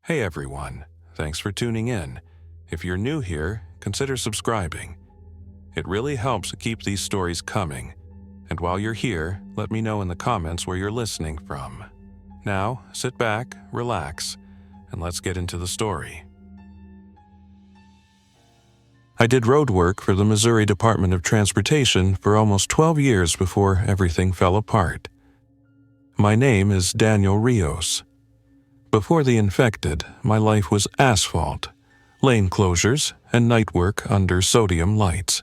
Hey everyone, thanks for tuning in. If you're new here, consider subscribing. It really helps keep these stories coming. And while you're here, let me know in the comments where you're listening from. Now, sit back, relax, and let's get into the story. I did road work for the Missouri Department of Transportation for almost 12 years before everything fell apart. My name is Daniel Rios. Before the infected, my life was asphalt, lane closures, and night work under sodium lights.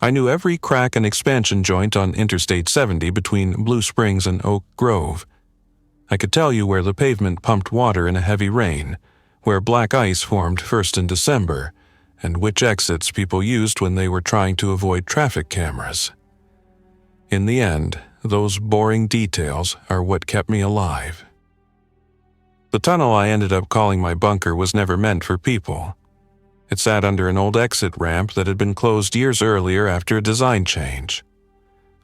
I knew every crack and expansion joint on Interstate 70 between Blue Springs and Oak Grove. I could tell you where the pavement pumped water in a heavy rain, where black ice formed first in December, and which exits people used when they were trying to avoid traffic cameras. In the end, those boring details are what kept me alive. The tunnel I ended up calling my bunker was never meant for people. It sat under an old exit ramp that had been closed years earlier after a design change.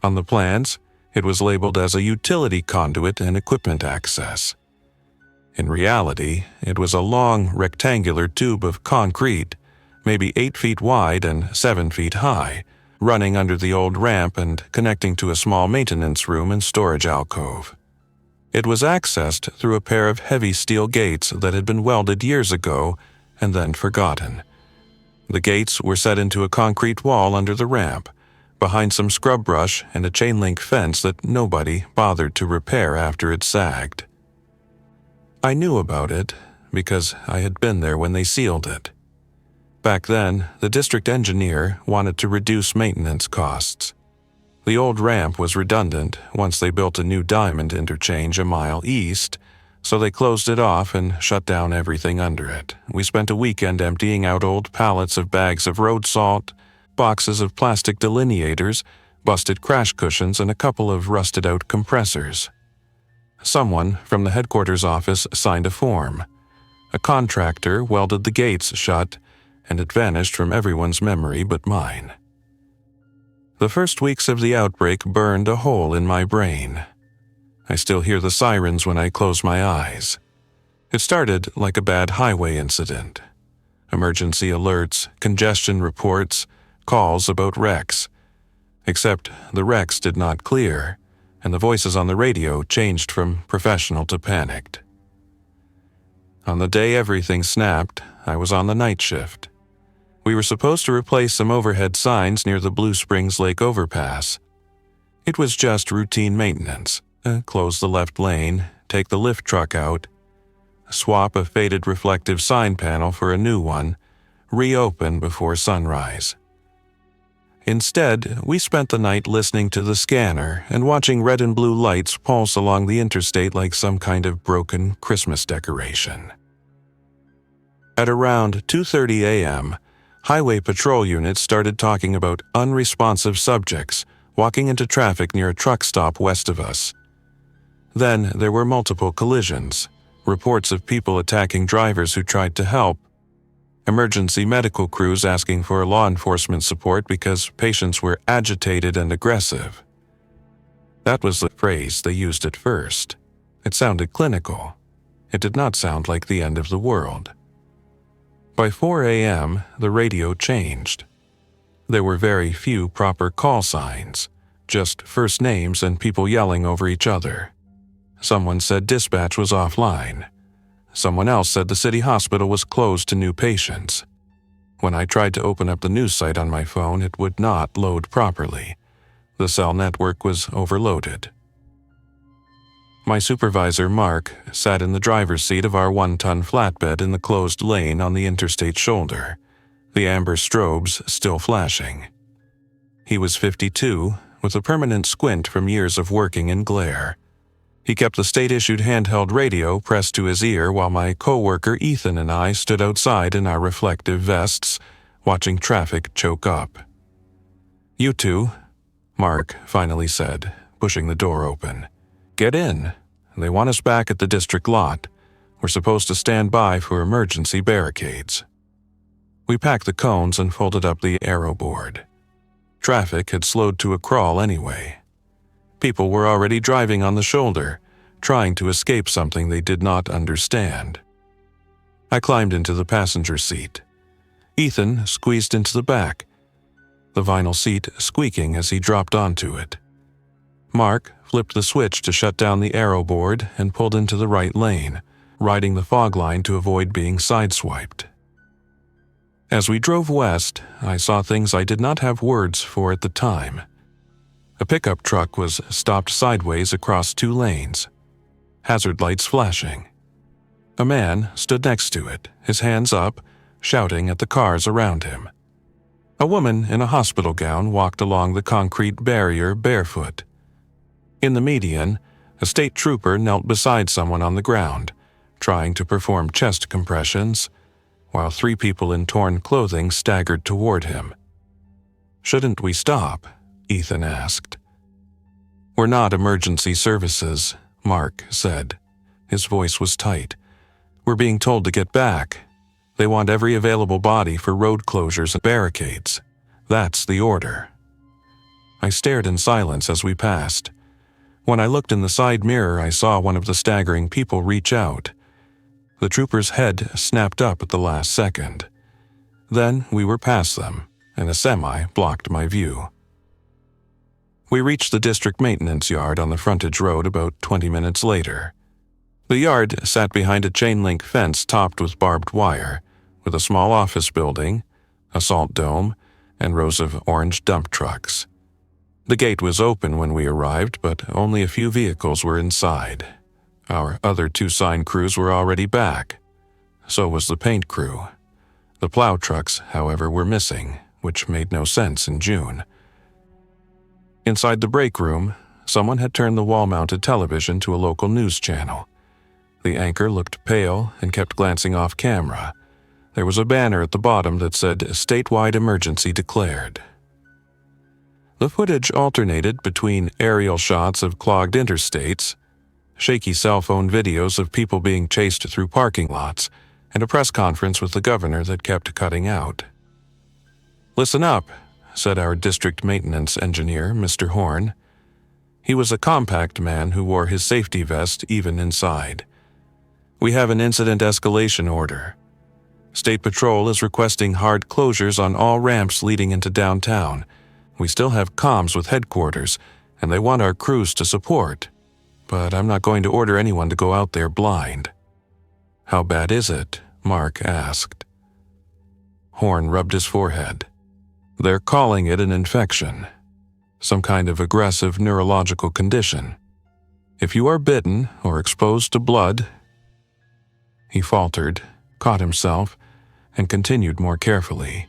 On the plans, it was labeled as a utility conduit and equipment access. In reality, it was a long, rectangular tube of concrete, maybe 8 feet wide and 7 feet high, running under the old ramp and connecting to a small maintenance room and storage alcove. It was accessed through a pair of heavy steel gates that had been welded years ago and then forgotten. The gates were set into a concrete wall under the ramp, behind some scrub brush and a chain-link fence that nobody bothered to repair after it sagged. I knew about it because I had been there when they sealed it. Back then, the district engineer wanted to reduce maintenance costs. The old ramp was redundant once they built a new diamond interchange a mile east, so they closed it off and shut down everything under it. We spent a weekend emptying out old pallets of bags of road salt, boxes of plastic delineators, busted crash cushions, and a couple of rusted-out compressors. Someone from the headquarters office signed a form. A contractor welded the gates shut, and it vanished from everyone's memory but mine. The first weeks of the outbreak burned a hole in my brain. I still hear the sirens when I close my eyes. It started like a bad highway incident. Emergency alerts, congestion reports, calls about wrecks. Except the wrecks did not clear, and the voices on the radio changed from professional to panicked. On the day everything snapped, I was on the night shift. We were supposed to replace some overhead signs near the Blue Springs Lake overpass. It was just routine maintenance. Close the left lane, take the lift truck out, swap a faded reflective sign panel for a new one, reopen before sunrise. Instead, we spent the night listening to the scanner and watching red and blue lights pulse along the interstate like some kind of broken Christmas decoration. At around 2:30 a.m., highway patrol units started talking about unresponsive subjects walking into traffic near a truck stop west of us. Then there were multiple collisions, reports of people attacking drivers who tried to help, emergency medical crews asking for law enforcement support because patients were agitated and aggressive. That was the phrase they used at first. It sounded clinical. It did not sound like the end of the world. By 4 a.m., the radio changed. There were very few proper call signs, just first names and people yelling over each other. Someone said dispatch was offline. Someone else said the city hospital was closed to new patients. When I tried to open up the news site on my phone, it would not load properly. The cell network was overloaded. My supervisor, Mark, sat in the driver's seat of our 1-ton flatbed in the closed lane on the interstate shoulder, the amber strobes still flashing. He was 52, with a permanent squint from years of working in glare. He kept the state-issued handheld radio pressed to his ear while my co-worker Ethan and I stood outside in our reflective vests, watching traffic choke up. "You two," Mark finally said, pushing the door open. "Get in. They want us back at the district lot. We're supposed to stand by for emergency barricades." We packed the cones and folded up the aero board. Traffic had slowed to a crawl anyway. People were already driving on the shoulder, trying to escape something they did not understand. I climbed into the passenger seat. Ethan squeezed into the back, the vinyl seat squeaking as he dropped onto it. Mark flipped the switch to shut down the aero board and pulled into the right lane, riding the fog line to avoid being sideswiped. As we drove west, I saw things I did not have words for at the time. A pickup truck was stopped sideways across 2 lanes, hazard lights flashing. A man stood next to it, his hands up, shouting at the cars around him. A woman in a hospital gown walked along the concrete barrier barefoot. In the median, a state trooper knelt beside someone on the ground, trying to perform chest compressions, while 3 people in torn clothing staggered toward him. "Shouldn't we stop?" Ethan asked. "We're not emergency services," Mark said. His voice was tight. "We're being told to get back. They want every available body for road closures and barricades. That's the order." I stared in silence as we passed. When I looked in the side mirror, I saw one of the staggering people reach out. The trooper's head snapped up at the last second. Then we were past them, and a semi blocked my view. We reached the district maintenance yard on the frontage road about 20 minutes later. The yard sat behind a chain-link fence topped with barbed wire, with a small office building, a salt dome, and rows of orange dump trucks. The gate was open when we arrived, but only a few vehicles were inside. Our other 2 sign crews were already back. So was the paint crew. The plow trucks, however, were missing, which made no sense in June. Inside the break room, someone had turned the wall-mounted television to a local news channel. The anchor looked pale and kept glancing off camera. There was a banner at the bottom that said, "Statewide emergency declared." The footage alternated between aerial shots of clogged interstates, shaky cell phone videos of people being chased through parking lots, and a press conference with the governor that kept cutting out. "Listen up," said our district maintenance engineer, Mr. Horn. He was a compact man who wore his safety vest even inside. "We have an incident escalation order. State Patrol is requesting hard closures on all ramps leading into downtown. We still have comms with headquarters, and they want our crews to support. But I'm not going to order anyone to go out there blind." "How bad is it?" Mark asked. Horn rubbed his forehead. "They're calling it an infection. Some kind of aggressive neurological condition. If you are bitten or exposed to blood..." He faltered, caught himself, and continued more carefully.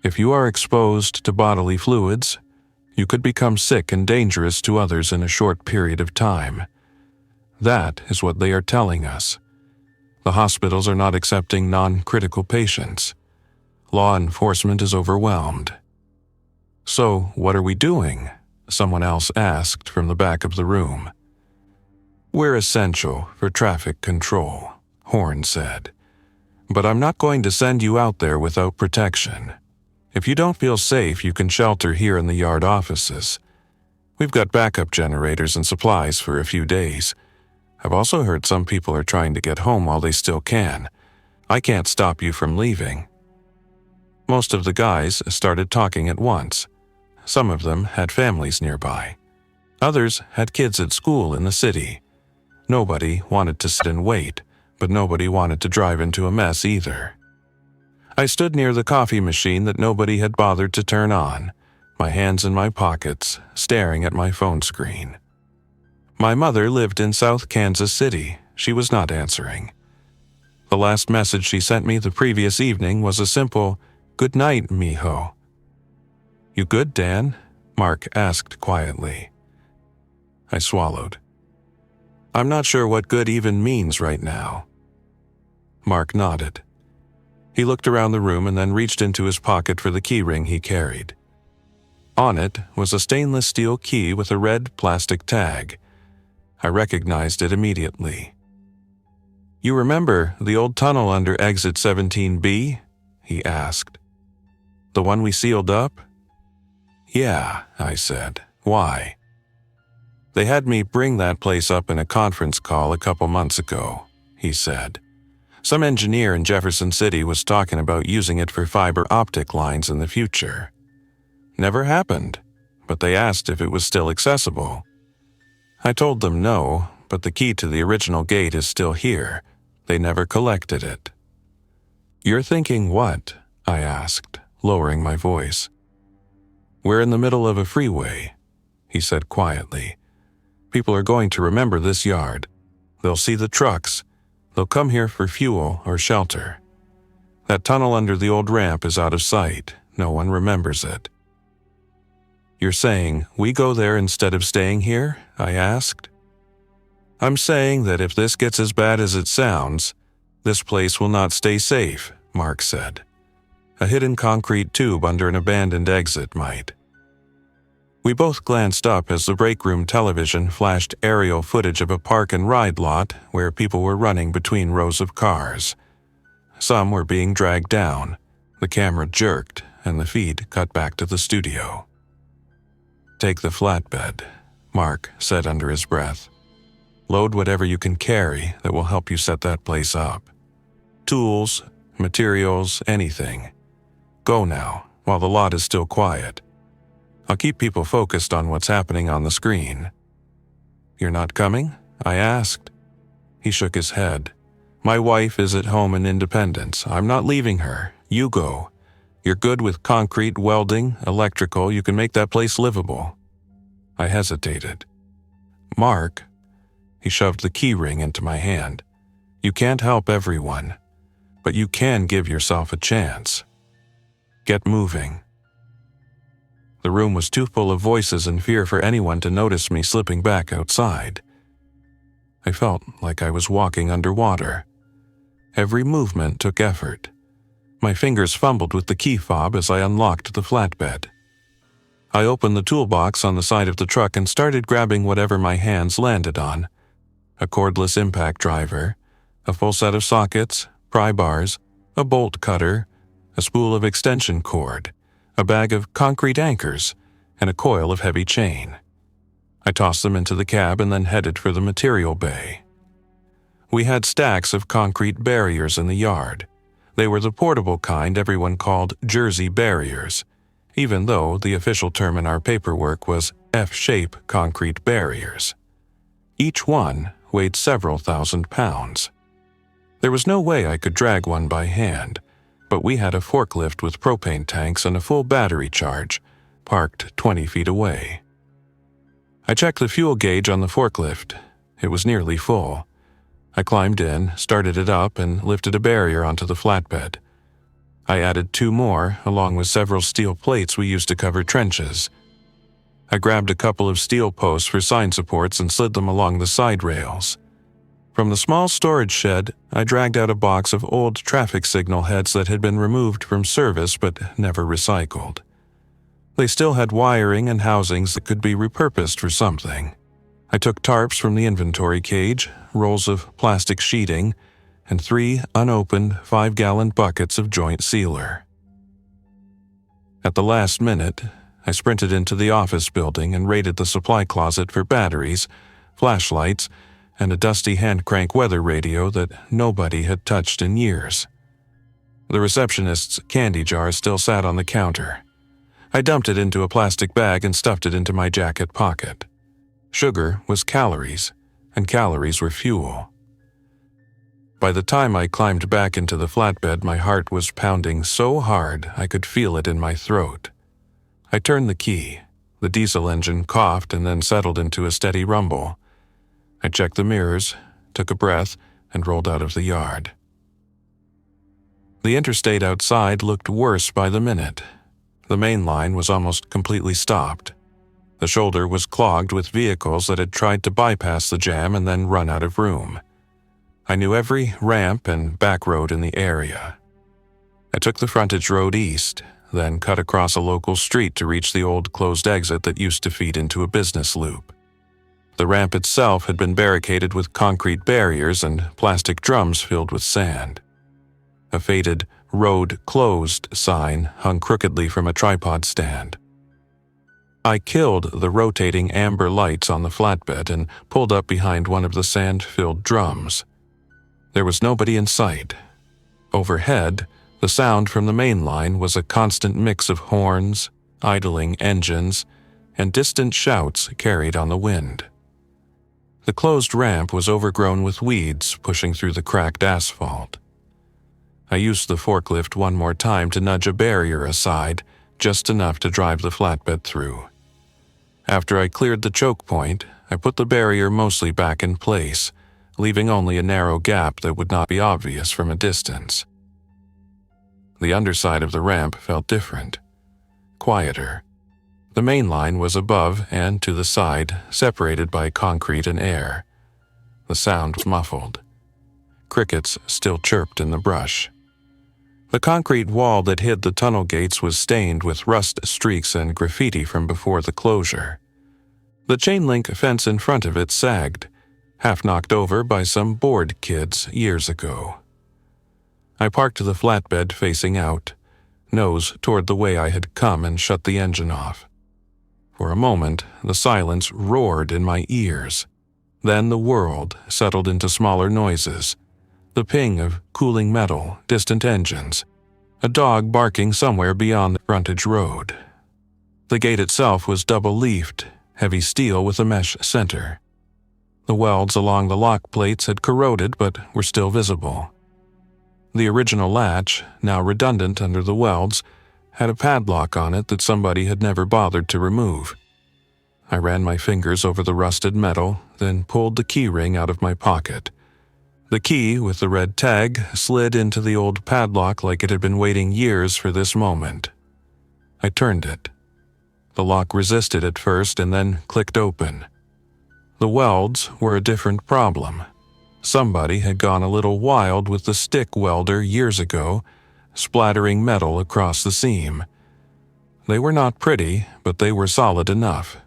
"If you are exposed to bodily fluids, you could become sick and dangerous to others in a short period of time. That is what they are telling us. The hospitals are not accepting non-critical patients. Law enforcement is overwhelmed." "So, what are we doing?" someone else asked from the back of the room. "We're essential for traffic control," Horn said. "But I'm not going to send you out there without protection. If you don't feel safe, you can shelter here in the yard offices. We've got backup generators and supplies for a few days. I've also heard some people are trying to get home while they still can. I can't stop you from leaving." Most of the guys started talking at once. Some of them had families nearby. Others had kids at school in the city. Nobody wanted to sit and wait, but nobody wanted to drive into a mess either. I stood near the coffee machine that nobody had bothered to turn on, my hands in my pockets, staring at my phone screen. My mother lived in South Kansas City. She was not answering. The last message she sent me the previous evening was a simple, "Good night, mijo." "You good, Dan?" Mark asked quietly. I swallowed. "I'm not sure what good even means right now." Mark nodded. He looked around the room and then reached into his pocket for the key ring he carried. On it was a stainless steel key with a red plastic tag. I recognized it immediately. "You remember the old tunnel under exit 17B?" he asked. "The one we sealed up?" "Yeah," I said. "Why?" "They had me bring that place up in a conference call a couple months ago," he said. Some engineer in Jefferson City was talking about using it for fiber optic lines in the future. Never happened, but they asked if it was still accessible. I told them no, but the key to the original gate is still here. They never collected it. "You're thinking what?" I asked, lowering my voice. "We're in the middle of a freeway," he said quietly. "People are going to remember this yard. They'll see the trucks. They'll come here for fuel or shelter. That tunnel under the old ramp is out of sight. No one remembers it." "You're saying we go there instead of staying here?" I asked. "I'm saying that if this gets as bad as it sounds, this place will not stay safe," Mark said. "A hidden concrete tube under an abandoned exit might." We both glanced up as the break room television flashed aerial footage of a park and ride lot where people were running between rows of cars. Some were being dragged down. The camera jerked, and the feed cut back to the studio. "Take the flatbed," Mark said under his breath. "Load whatever you can carry that will help you set that place up. Tools, materials, anything. Go now, while the lot is still quiet. I'll keep people focused on what's happening on the screen." "You're not coming?" I asked. He shook his head. "My wife is at home in Independence. I'm not leaving her. You go. You're good with concrete, welding, electrical. You can make that place livable." I hesitated. "Mark," he shoved the key ring into my hand. "You can't help everyone, but you can give yourself a chance. Get moving." The room was too full of voices and fear for anyone to notice me slipping back outside. I felt like I was walking underwater. Every movement took effort. My fingers fumbled with the key fob as I unlocked the flatbed. I opened the toolbox on the side of the truck and started grabbing whatever my hands landed on. A cordless impact driver, a full set of sockets, pry bars, a bolt cutter, a spool of extension cord, a bag of concrete anchors, and a coil of heavy chain. I tossed them into the cab and then headed for the material bay. We had stacks of concrete barriers in the yard. They were the portable kind everyone called Jersey barriers, even though the official term in our paperwork was F-shape concrete barriers. Each one weighed several thousand pounds. There was no way I could drag one by hand, but we had a forklift with propane tanks and a full battery charge, parked 20 feet away. I checked the fuel gauge on the forklift. It was nearly full. I climbed in, started it up, and lifted a barrier onto the flatbed. I added 2 more, along with several steel plates we used to cover trenches. I grabbed a couple of steel posts for sign supports and slid them along the side rails. From the small storage shed, I dragged out a box of old traffic signal heads that had been removed from service but never recycled. They still had wiring and housings that could be repurposed for something. I took tarps from the inventory cage, rolls of plastic sheeting, and 3 unopened 5-gallon buckets of joint sealer. At the last minute, I sprinted into the office building and raided the supply closet for batteries, flashlights, and a dusty hand-crank weather radio that nobody had touched in years. The receptionist's candy jar still sat on the counter. I dumped it into a plastic bag and stuffed it into my jacket pocket. Sugar was calories, and calories were fuel. By the time I climbed back into the flatbed, my heart was pounding so hard I could feel it in my throat. I turned the key. The diesel engine coughed and then settled into a steady rumble. I checked the mirrors, took a breath, and rolled out of the yard. The interstate outside looked worse by the minute. The main line was almost completely stopped. The shoulder was clogged with vehicles that had tried to bypass the jam and then run out of room. I knew every ramp and back road in the area. I took the frontage road east, then cut across a local street to reach the old closed exit that used to feed into a business loop. The ramp itself had been barricaded with concrete barriers and plastic drums filled with sand. A faded "Road Closed" sign hung crookedly from a tripod stand. I killed the rotating amber lights on the flatbed and pulled up behind one of the sand-filled drums. There was nobody in sight. Overhead, the sound from the main line was a constant mix of horns, idling engines, and distant shouts carried on the wind. The closed ramp was overgrown with weeds pushing through the cracked asphalt. I used the forklift one more time to nudge a barrier aside, just enough to drive the flatbed through. After I cleared the choke point, I put the barrier mostly back in place, leaving only a narrow gap that would not be obvious from a distance. The underside of the ramp felt different, quieter. The main line was above and to the side, separated by concrete and air. The sound was muffled. Crickets still chirped in the brush. The concrete wall that hid the tunnel gates was stained with rust streaks and graffiti from before the closure. The chain-link fence in front of it sagged, half knocked over by some bored kids years ago. I parked the flatbed facing out, nose toward the way I had come, and shut the engine off. For a moment, the silence roared in my ears. Then the world settled into smaller noises. The ping of cooling metal, distant engines, a dog barking somewhere beyond the frontage road. The gate itself was double-leafed, heavy steel with a mesh center. The welds along the lock plates had corroded but were still visible. The original latch, now redundant under the welds, had a padlock on it that somebody had never bothered to remove. I ran my fingers over the rusted metal, then pulled the key ring out of my pocket. The key with the red tag slid into the old padlock like it had been waiting years for this moment. I turned it. The lock resisted at first and then clicked open. The welds were a different problem. Somebody had gone a little wild with the stick welder years ago, splattering metal across the seam. They were not pretty, but they were solid enough.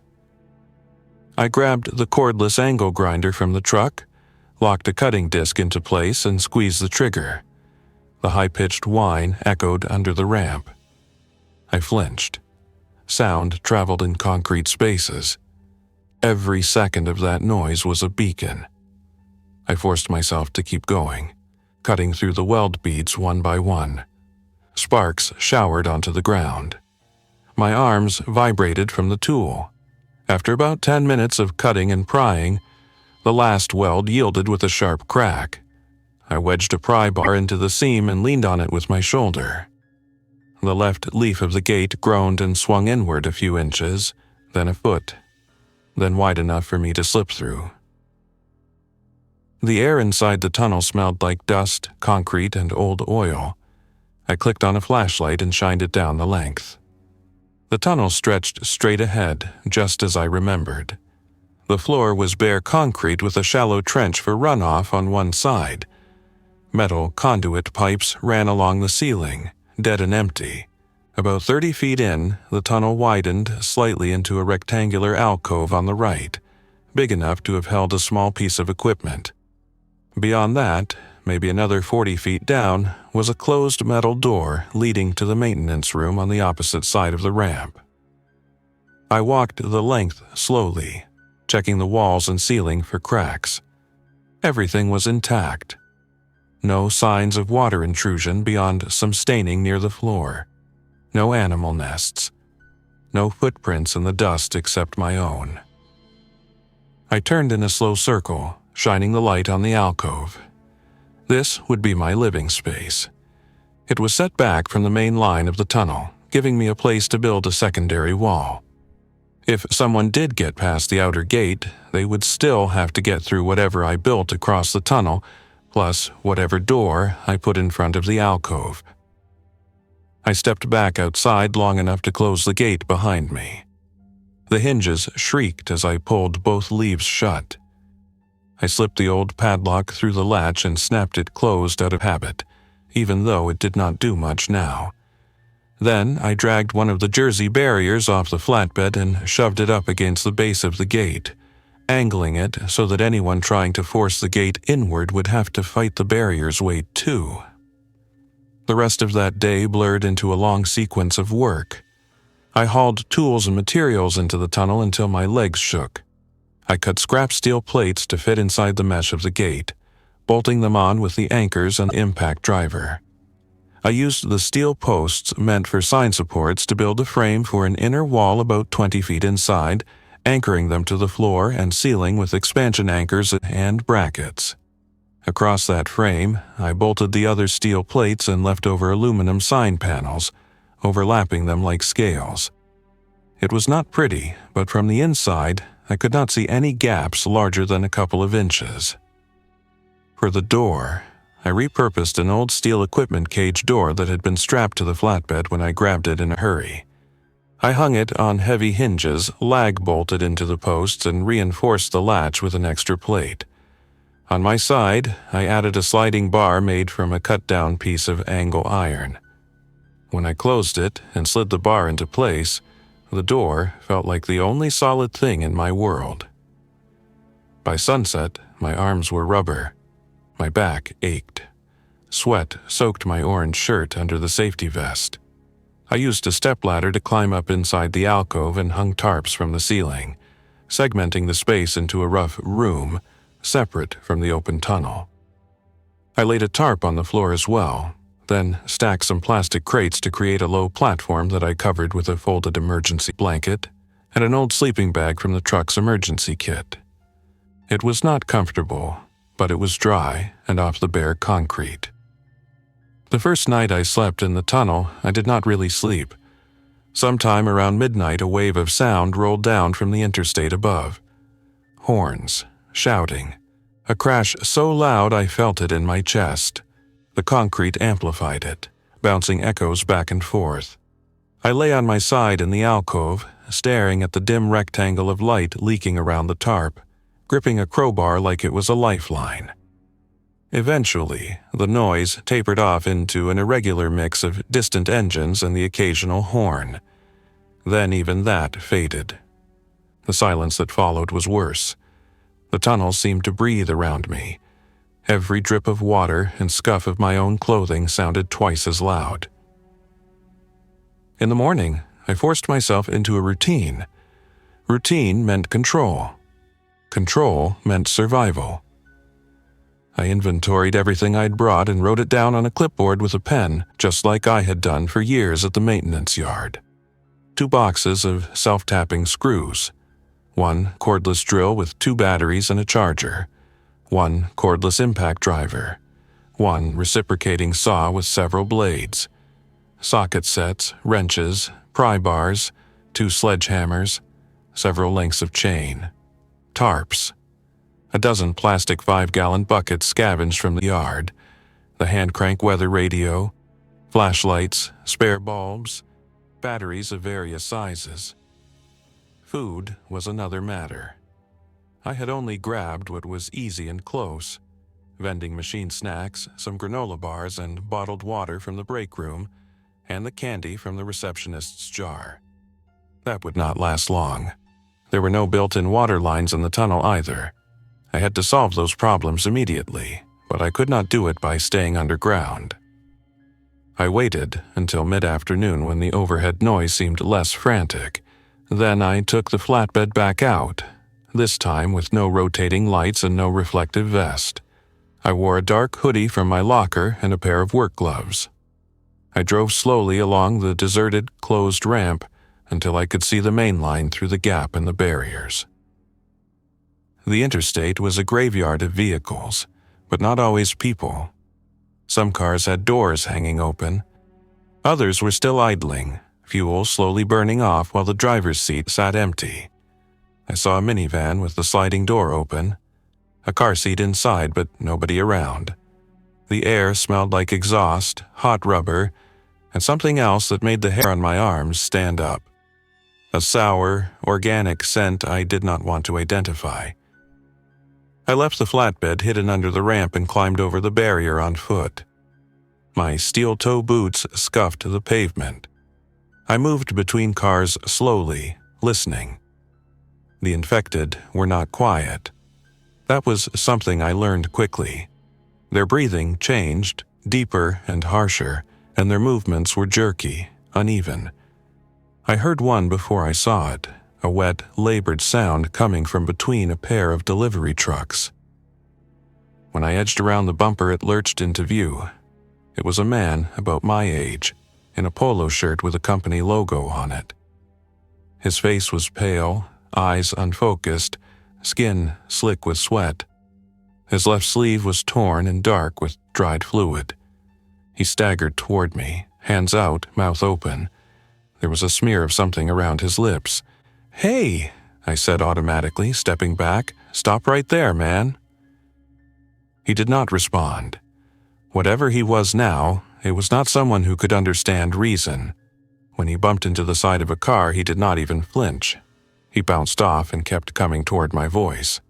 I grabbed the cordless angle grinder from the truck, locked a cutting disc into place, and squeezed the trigger. The high-pitched whine echoed under the ramp. I flinched. Sound traveled in concrete spaces. Every second of that noise was a beacon. I forced myself to keep going, cutting through the weld beads one by one. Sparks showered onto the ground. My arms vibrated from the tool. After about 10 minutes of cutting and prying, the last weld yielded with a sharp crack. I wedged a pry bar into the seam and leaned on it with my shoulder. The left leaf of the gate groaned and swung inward a few inches, then a foot, then wide enough for me to slip through. The air inside the tunnel smelled like dust, concrete, and old oil. I clicked on a flashlight and shined it down the length. The tunnel stretched straight ahead, just as I remembered. The floor was bare concrete with a shallow trench for runoff on one side. Metal conduit pipes ran along the ceiling, dead and empty. About 30 feet in, the tunnel widened slightly into a rectangular alcove on the right, big enough to have held a small piece of equipment. Beyond that, maybe another 40 feet down, was a closed metal door leading to the maintenance room on the opposite side of the ramp. I walked the length slowly, checking the walls and ceiling for cracks. Everything was intact. No signs of water intrusion beyond some staining near the floor. No animal nests. No footprints in the dust except my own. I turned in a slow circle, shining the light on the alcove. This would be my living space. It was set back from the main line of the tunnel, giving me a place to build a secondary wall. If someone did get past the outer gate, they would still have to get through whatever I built across the tunnel, plus whatever door I put in front of the alcove. I stepped back outside long enough to close the gate behind me. The hinges shrieked as I pulled both leaves shut. I slipped the old padlock through the latch and snapped it closed out of habit, even though it did not do much now. Then I dragged one of the jersey barriers off the flatbed and shoved it up against the base of the gate, angling it so that anyone trying to force the gate inward would have to fight the barrier's weight too. The rest of that day blurred into a long sequence of work. I hauled tools and materials into the tunnel until my legs shook. I cut scrap steel plates to fit inside the mesh of the gate, bolting them on with the anchors and impact driver. I used the steel posts meant for sign supports to build a frame for an inner wall about 20 feet inside, anchoring them to the floor and ceiling with expansion anchors and brackets. Across that frame, I bolted the other steel plates and leftover aluminum sign panels, overlapping them like scales. It was not pretty, but from the inside, I could not see any gaps larger than a couple of inches. For the door, I repurposed an old steel equipment cage door that had been strapped to the flatbed when I grabbed it in a hurry. I hung it on heavy hinges, lag-bolted into the posts, and reinforced the latch with an extra plate. On my side, I added a sliding bar made from a cut-down piece of angle iron. When I closed it and slid the bar into place, the door felt like the only solid thing in my world. By sunset, my arms were rubber. My back ached. Sweat soaked my orange shirt under the safety vest. I used a stepladder to climb up inside the alcove and hung tarps from the ceiling, segmenting the space into a rough room, separate from the open tunnel. I laid a tarp on the floor as well, then stacked some plastic crates to create a low platform that I covered with a folded emergency blanket and an old sleeping bag from the truck's emergency kit. It was not comfortable, but it was dry and off the bare concrete. The first night I slept in the tunnel, I did not really sleep. Sometime around midnight, a wave of sound rolled down from the interstate above. Horns, shouting, a crash so loud I felt it in my chest. The concrete amplified it, bouncing echoes back and forth. I lay on my side in the alcove, staring at the dim rectangle of light leaking around the tarp, gripping a crowbar like it was a lifeline. Eventually, the noise tapered off into an irregular mix of distant engines and the occasional horn. Then even that faded. The silence that followed was worse. The tunnel seemed to breathe around me. Every drip of water and scuff of my own clothing sounded twice as loud. In the morning, I forced myself into a routine. Routine meant control. Control meant survival. I inventoried everything I'd brought and wrote it down on a clipboard with a pen, just like I had done for years at the maintenance yard. 2 boxes of self-tapping screws. 1 cordless drill with 2 batteries and a charger. 1 cordless impact driver. 1 reciprocating saw with several blades. Socket sets, wrenches, pry bars, 2 sledgehammers, several lengths of chain. Tarps. A dozen plastic 5-gallon buckets scavenged from the yard. The hand-crank weather radio. Flashlights, spare bulbs, batteries of various sizes. Food was another matter. I had only grabbed what was easy and close. Vending machine snacks, some granola bars and bottled water from the break room, and the candy from the receptionist's jar. That would not last long. There were no built-in water lines in the tunnel either. I had to solve those problems immediately, but I could not do it by staying underground. I waited until mid-afternoon when the overhead noise seemed less frantic. Then I took the flatbed back out, this time with no rotating lights and no reflective vest. I wore a dark hoodie from my locker and a pair of work gloves. I drove slowly along the deserted, closed ramp until I could see the main line through the gap in the barriers. The interstate was a graveyard of vehicles, but not always people. Some cars had doors hanging open. Others were still idling, fuel slowly burning off while the driver's seat sat empty. I saw a minivan with the sliding door open, a car seat inside but nobody around. The air smelled like exhaust, hot rubber, and something else that made the hair on my arms stand up. A sour, organic scent I did not want to identify. I left the flatbed hidden under the ramp and climbed over the barrier on foot. My steel-toe boots scuffed the pavement. I moved between cars slowly, listening. The infected were not quiet. That was something I learned quickly. Their breathing changed, deeper and harsher, and their movements were jerky, uneven. I heard one before I saw it, a wet, labored sound coming from between a pair of delivery trucks. When I edged around the bumper, it lurched into view. It was a man about my age, in a polo shirt with a company logo on it. His face was pale, eyes unfocused, skin slick with sweat. His left sleeve was torn and dark with dried fluid. He staggered toward me, hands out, mouth open. There was a smear of something around his lips. "Hey," I said automatically, stepping back. "Stop right there, man." He did not respond. Whatever he was now, it was not someone who could understand reason. When he bumped into the side of a car, he did not even flinch. He bounced off and kept coming toward my voice.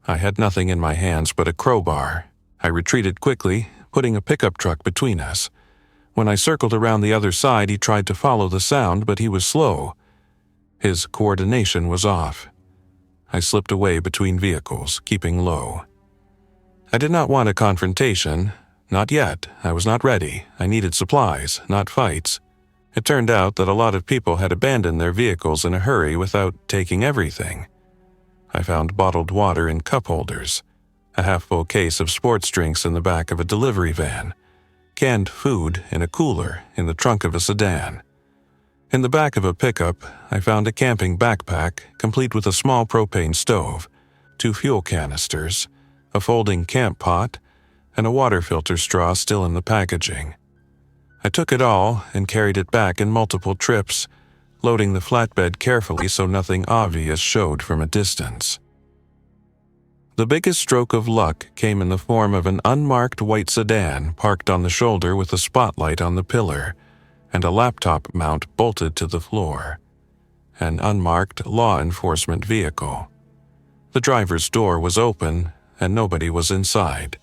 I had nothing in my hands but a crowbar. I retreated quickly, putting a pickup truck between us. When I circled around the other side, he tried to follow the sound, but he was slow. His coordination was off. I slipped away between vehicles, keeping low. I did not want a confrontation. Not yet. I was not ready. I needed supplies, not fights. It turned out that a lot of people had abandoned their vehicles in a hurry without taking everything. I found bottled water in cup holders, a half-full case of sports drinks in the back of a delivery van, canned food in a cooler in the trunk of a sedan. In the back of a pickup, I found a camping backpack complete with a small propane stove, 2 fuel canisters, a folding camp pot, and a water filter straw still in the packaging. I took it all and carried it back in multiple trips, loading the flatbed carefully so nothing obvious showed from a distance. The biggest stroke of luck came in the form of an unmarked white sedan parked on the shoulder with a spotlight on the pillar and a laptop mount bolted to the floor. An unmarked law enforcement vehicle. The driver's door was open and nobody was inside.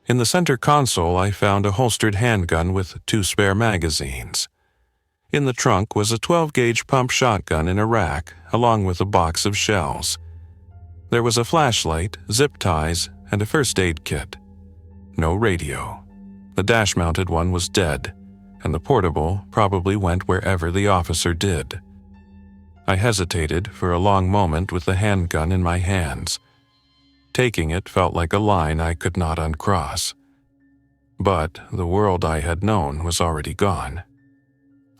In the center console, I found a holstered handgun with 2 spare magazines. In the trunk was a 12-gauge pump shotgun in a rack, along with a box of shells. There was a flashlight, zip ties, and a first aid kit. No radio. The dash-mounted one was dead, and the portable probably went wherever the officer did. I hesitated for a long moment with the handgun in my hands. Taking it felt like a line I could not uncross. But the world I had known was already gone.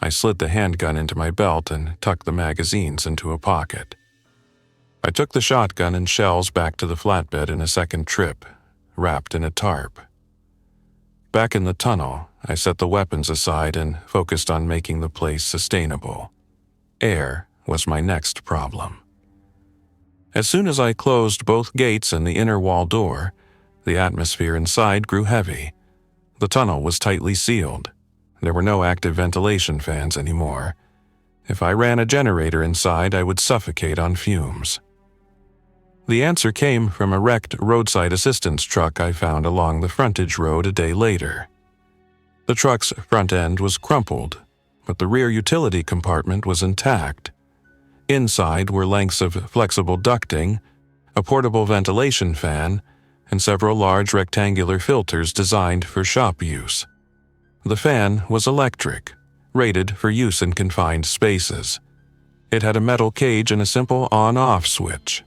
I slid the handgun into my belt and tucked the magazines into a pocket. I took the shotgun and shells back to the flatbed in a second trip, wrapped in a tarp. Back in the tunnel, I set the weapons aside and focused on making the place sustainable. Air was my next problem. As soon as I closed both gates and the inner wall door, the atmosphere inside grew heavy. The tunnel was tightly sealed. There were no active ventilation fans anymore. If I ran a generator inside, I would suffocate on fumes. The answer came from a wrecked roadside assistance truck I found along the frontage road a day later. The truck's front end was crumpled, but the rear utility compartment was intact. Inside were lengths of flexible ducting, a portable ventilation fan, and several large rectangular filters designed for shop use. The fan was electric, rated for use in confined spaces. It had a metal cage and a simple on-off switch.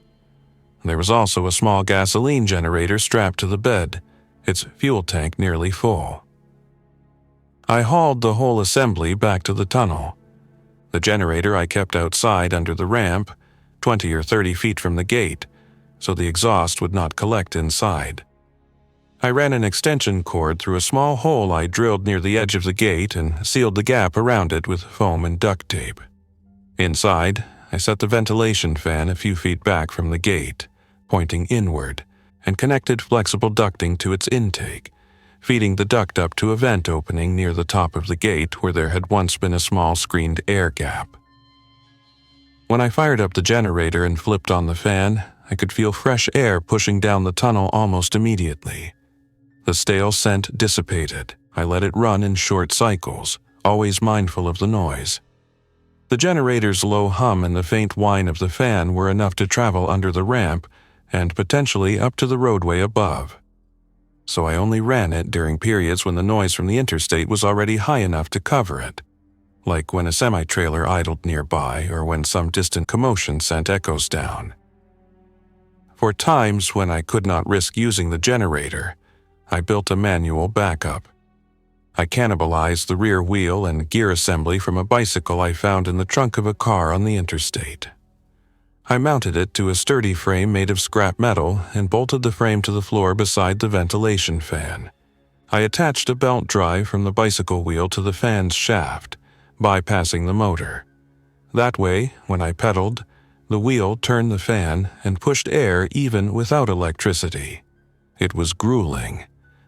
There was also a small gasoline generator strapped to the bed, its fuel tank nearly full. I hauled the whole assembly back to the tunnel. The generator I kept outside under the ramp, 20 or 30 feet from the gate, so the exhaust would not collect inside. I ran an extension cord through a small hole I drilled near the edge of the gate and sealed the gap around it with foam and duct tape. Inside, I set the ventilation fan a few feet back from the gate, pointing inward, and connected flexible ducting to its intake, feeding the duct up to a vent opening near the top of the gate where there had once been a small screened air gap. When I fired up the generator and flipped on the fan, I could feel fresh air pushing down the tunnel almost immediately. The stale scent dissipated. I let it run in short cycles, always mindful of the noise. The generator's low hum and the faint whine of the fan were enough to travel under the ramp and potentially up to the roadway above. So I only ran it during periods when the noise from the interstate was already high enough to cover it, like when a semi-trailer idled nearby or when some distant commotion sent echoes down. For times when I could not risk using the generator, I built a manual backup. I cannibalized the rear wheel and gear assembly from a bicycle I found in the trunk of a car on the interstate. I mounted it to a sturdy frame made of scrap metal and bolted the frame to the floor beside the ventilation fan. I attached a belt drive from the bicycle wheel to the fan's shaft, bypassing the motor. That way, when I pedaled, the wheel turned the fan and pushed air even without electricity. It was grueling,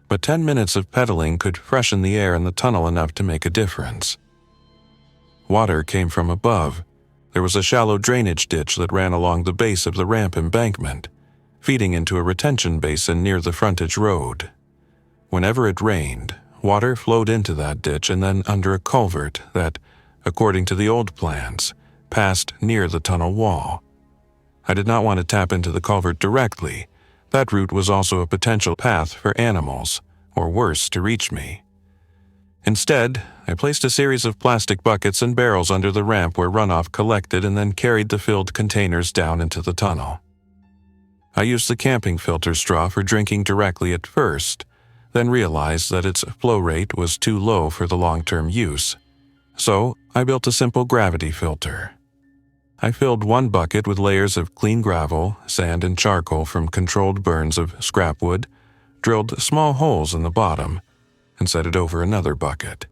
but 10 minutes of pedaling could freshen the air in the tunnel enough to make a difference. Water came from above. There was a shallow drainage ditch that ran along the base of the ramp embankment, feeding into a retention basin near the frontage road. Whenever it rained, water flowed into that ditch and then under a culvert that, according to the old plans, passed near the tunnel wall. I did not want to tap into the culvert directly. That route was also a potential path for animals, or worse, to reach me. Instead, I placed a series of plastic buckets and barrels under the ramp where runoff collected and then carried the filled containers down into the tunnel. I used the camping filter straw for drinking directly at first, then realized that its flow rate was too low for the long-term use. So, I built a simple gravity filter. I filled one bucket with layers of clean gravel, sand, and charcoal from controlled burns of scrap wood, drilled small holes in the bottom, and set it over another bucket.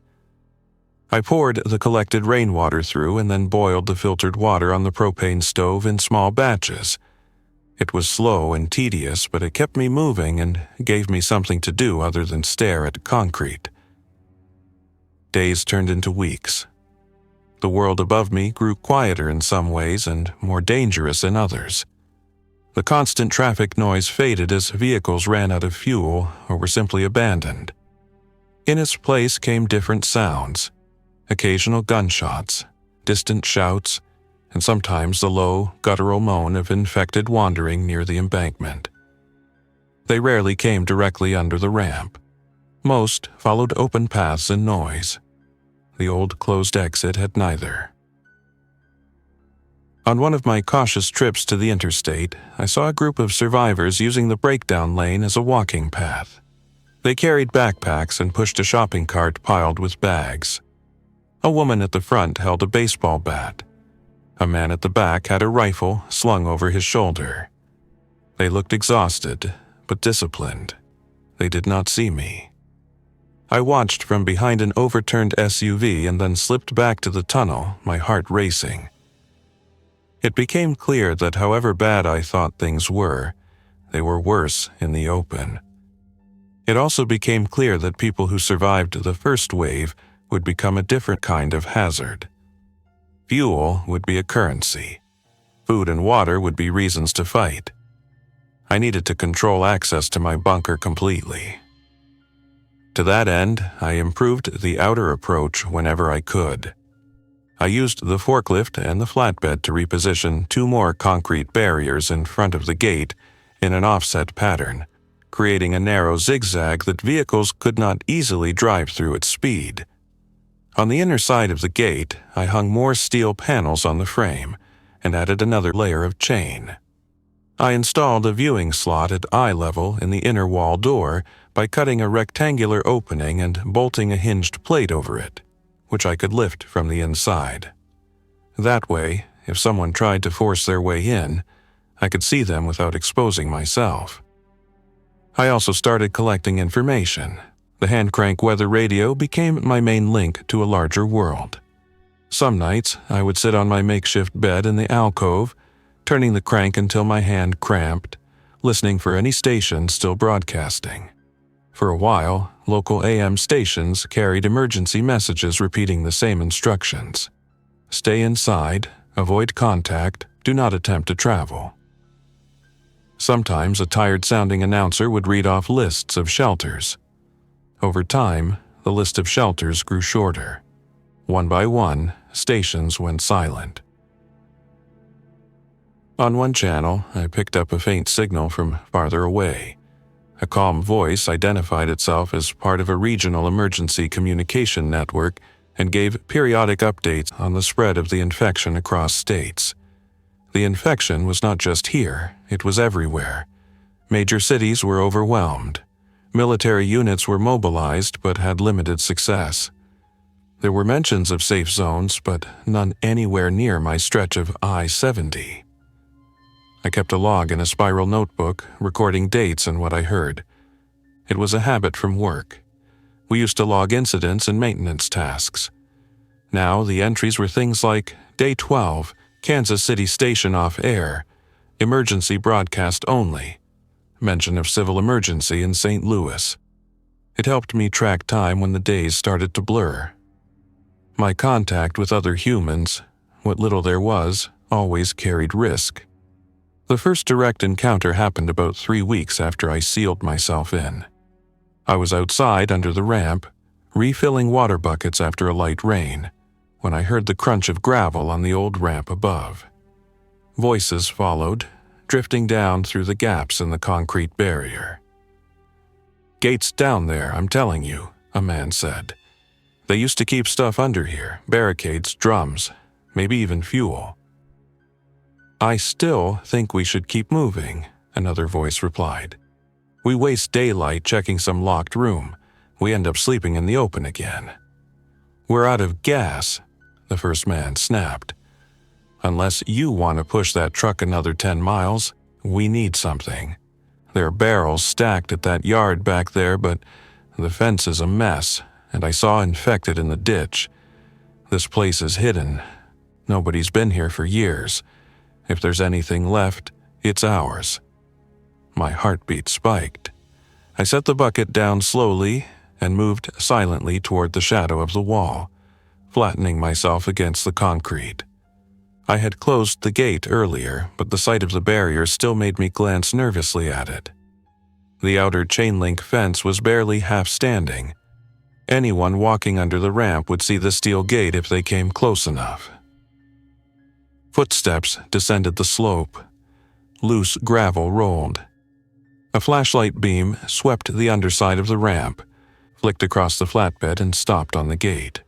I poured the collected rainwater through and then boiled the filtered water on the propane stove in small batches. It was slow and tedious, but it kept me moving and gave me something to do other than stare at concrete. Days turned into weeks. The world above me grew quieter in some ways and more dangerous in others. The constant traffic noise faded as vehicles ran out of fuel or were simply abandoned. In its place came different sounds, occasional gunshots, distant shouts, and sometimes the low, guttural moan of infected wandering near the embankment. They rarely came directly under the ramp. Most followed open paths and noise. The old closed exit had neither. On one of my cautious trips to the interstate, I saw a group of survivors using the breakdown lane as a walking path. They carried backpacks and pushed a shopping cart piled with bags. A woman at the front held a baseball bat. A man at the back had a rifle slung over his shoulder. They looked exhausted, but disciplined. They did not see me. I watched from behind an overturned SUV and then slipped back to the tunnel, my heart racing. It became clear that however bad I thought things were, they were worse in the open. It also became clear that people who survived the first wave would become a different kind of hazard. Fuel would be a currency. Food and water would be reasons to fight. I needed to control access to my bunker completely. To that end, I improved the outer approach whenever I could. I used the forklift and the flatbed to reposition 2 more concrete barriers in front of the gate in an offset pattern, creating a narrow zigzag that vehicles could not easily drive through at speed. On the inner side of the gate, I hung more steel panels on the frame and added another layer of chain. I installed a viewing slot at eye level in the inner wall door by cutting a rectangular opening and bolting a hinged plate over it, which I could lift from the inside. That way, if someone tried to force their way in, I could see them without exposing myself. I also started collecting information. The hand-crank weather radio became my main link to a larger world. Some nights, I would sit on my makeshift bed in the alcove, turning the crank until my hand cramped, listening for any station still broadcasting. For a while, local AM stations carried emergency messages repeating the same instructions. Stay inside, avoid contact, do not attempt to travel. Sometimes a tired-sounding announcer would read off lists of shelters. Over time, the list of shelters grew shorter. One by one, stations went silent. On one channel, I picked up a faint signal from farther away. A calm voice identified itself as part of a regional emergency communication network and gave periodic updates on the spread of the infection across states. The infection was not just here, It was everywhere. Major cities were overwhelmed. Military units were mobilized but had limited success. There were mentions of safe zones, but none anywhere near my stretch of I-70. I kept a log in a spiral notebook, recording dates and what I heard. It was a habit from work. We used to log incidents and maintenance tasks. Now the entries were things like Day 12, Kansas City Station off air, emergency broadcast only, mention of civil emergency in St. Louis. It helped me track time when the days started to blur. My contact with other humans, what little there was, always carried risk. The first direct encounter happened about 3 weeks after I sealed myself in. I was outside under the ramp, refilling water buckets after a light rain, when I heard the crunch of gravel on the old ramp above. Voices followed, drifting down through the gaps in the concrete barrier. "Gates down there, I'm telling you," a man said. "They used to keep stuff under here, barricades, drums, maybe even fuel." "I still think we should keep moving," another voice replied. "We waste daylight checking some locked room. We end up sleeping in the open again." "We're out of gas," the first man snapped. "Unless you want to push that truck another 10 miles, we need something. There are barrels stacked at that yard back there, but the fence is a mess, and I saw infected in the ditch. This place is hidden. Nobody's been here for years. If there's anything left, it's ours." My heartbeat spiked. I set the bucket down slowly and moved silently toward the shadow of the wall, flattening myself against the concrete. I had closed the gate earlier, but the sight of the barrier still made me glance nervously at it. The outer chain-link fence was barely half standing. Anyone walking under the ramp would see the steel gate if they came close enough. Footsteps descended the slope. Loose gravel rolled. A flashlight beam swept the underside of the ramp, flicked across the flatbed and stopped on the gate.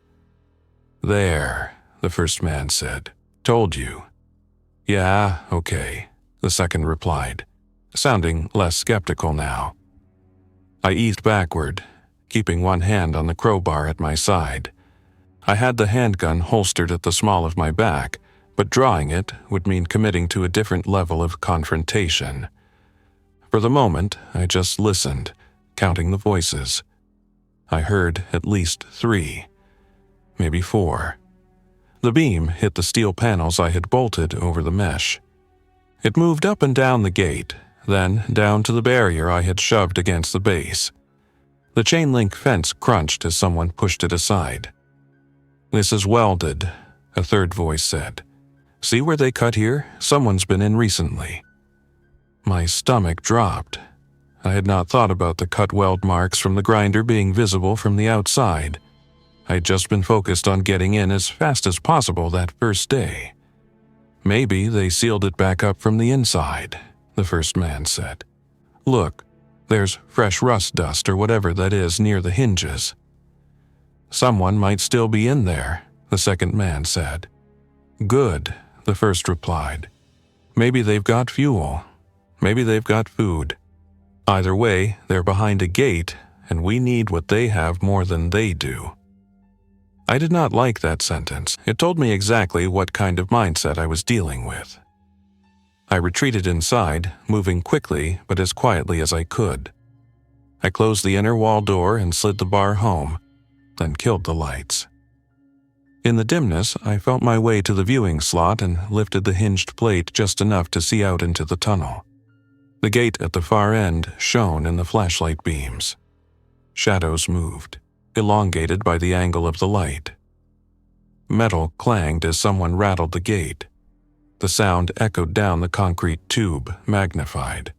"There," the first man said. "Told you." "Yeah, okay," the second replied, sounding less skeptical now. I eased backward, keeping one hand on the crowbar at my side. I had the handgun holstered at the small of my back, but drawing it would mean committing to a different level of confrontation. For the moment, I just listened, counting the voices. I heard at least 3, maybe 4. The beam hit the steel panels I had bolted over the mesh. It moved up and down the gate, then down to the barrier I had shoved against the base. The chain-link fence crunched as someone pushed it aside. "This is welded," a third voice said. "See where they cut here? Someone's been in recently." My stomach dropped. I had not thought about the cut weld marks from the grinder being visible from the outside. I had just been focused on getting in as fast as possible that first day. "Maybe they sealed it back up from the inside," the first man said. "Look, there's fresh rust dust or whatever that is near the hinges." "Someone might still be in there," the second man said. "Good," the first replied. "Maybe they've got fuel. Maybe they've got food. Either way, they're behind a gate, and we need what they have more than they do." I did not like that sentence. It told me exactly what kind of mindset I was dealing with. I retreated inside, moving quickly but as quietly as I could. I closed the inner wall door and slid the bar home, then killed the lights. In the dimness, I felt my way to the viewing slot and lifted the hinged plate just enough to see out into the tunnel. The gate at the far end shone in the flashlight beams. Shadows moved, elongated by the angle of the light. Metal clanged as someone rattled the gate. The sound echoed down the concrete tube, magnified.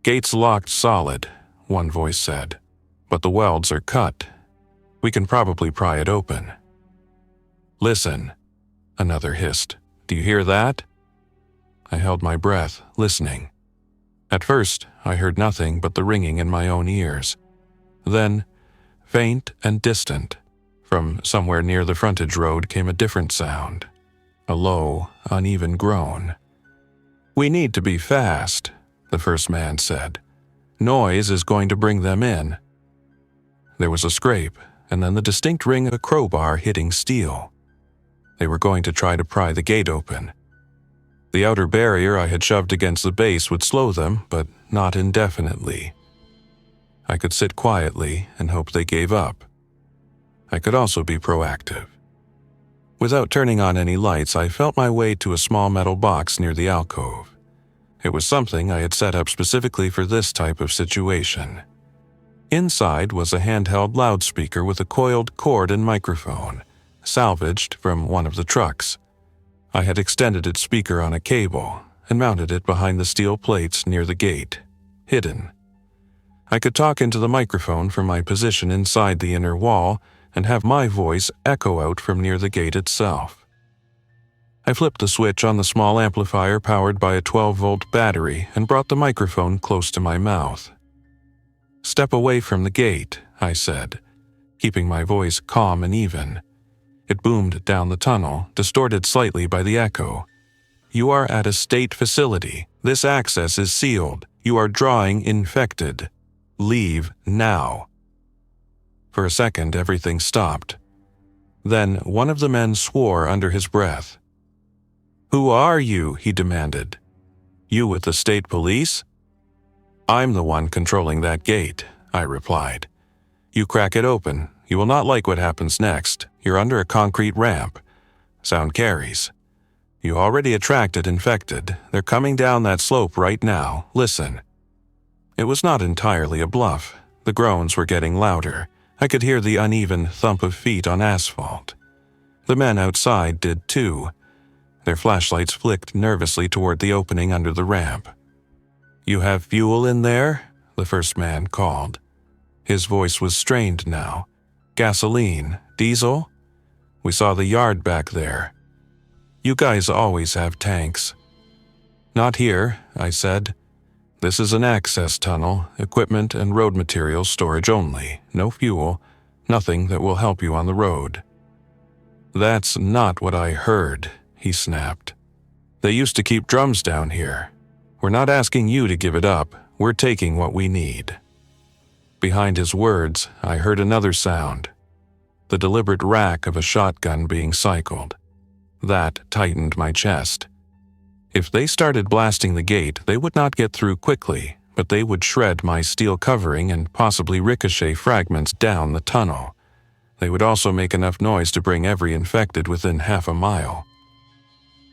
"Gate's locked solid," one voice said, "but the welds are cut. We can probably pry it open." "Listen," another hissed. "Do you hear that?" I held my breath, listening. At first, I heard nothing but the ringing in my own ears. Then, faint and distant, from somewhere near the frontage road came a different sound, a low, uneven groan. "We need to be fast," the first man said. "Noise is going to bring them in." There was a scrape, and then the distinct ring of a crowbar hitting steel. They were going to try to pry the gate open. The outer barrier I had shoved against the base would slow them, but not indefinitely. I could sit quietly and hope they gave up. I could also be proactive. Without turning on any lights, I felt my way to a small metal box near the alcove. It was something I had set up specifically for this type of situation. Inside was a handheld loudspeaker with a coiled cord and microphone, salvaged from one of the trucks. I had extended its speaker on a cable and mounted it behind the steel plates near the gate, hidden. I could talk into the microphone from my position inside the inner wall and have my voice echo out from near the gate itself. I flipped the switch on the small amplifier powered by a 12-volt battery and brought the microphone close to my mouth. "Step away from the gate," I said, keeping my voice calm and even. It boomed down the tunnel, distorted slightly by the echo. "You are at a state facility. This access is sealed. You are drawing infected. Leave now." For a second, everything stopped. Then one of the men swore under his breath. "Who are you?" he demanded. "You with the state police?" "I'm the one controlling that gate," I replied. "You crack it open. You will not like what happens next. You're under a concrete ramp. Sound carries. You already attracted infected. They're coming down that slope right now. Listen." It was not entirely a bluff. The groans were getting louder. I could hear the uneven thump of feet on asphalt. The men outside did too. Their flashlights flicked nervously toward the opening under the ramp. "You have fuel in there?" the first man called. His voice was strained now. "Gasoline? Diesel? We saw the yard back there. You guys always have tanks." "Not here," I said. "This is an access tunnel, equipment and road materials storage only, no fuel, nothing that will help you on the road." "That's not what I heard," he snapped. "They used to keep drums down here. We're not asking you to give it up, we're taking what we need." Behind his words, I heard another sound. The deliberate rack of a shotgun being cycled. That tightened my chest. If they started blasting the gate, they would not get through quickly, but they would shred my steel covering and possibly ricochet fragments down the tunnel. They would also make enough noise to bring every infected within half a mile.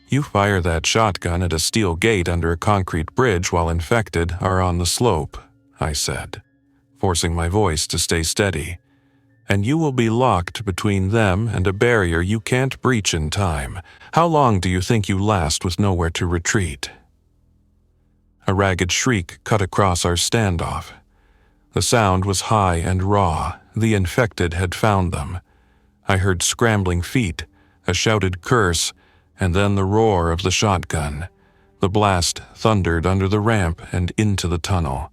"You fire that shotgun at a steel gate under a concrete bridge while infected are on the slope," I said, forcing my voice to stay steady. "And you will be locked between them and a barrier you can't breach in time. How long do you think you last with nowhere to retreat?" A ragged shriek cut across our standoff. The sound was high and raw. The infected had found them. I heard scrambling feet, a shouted curse, and then the roar of the shotgun. The blast thundered under the ramp and into the tunnel.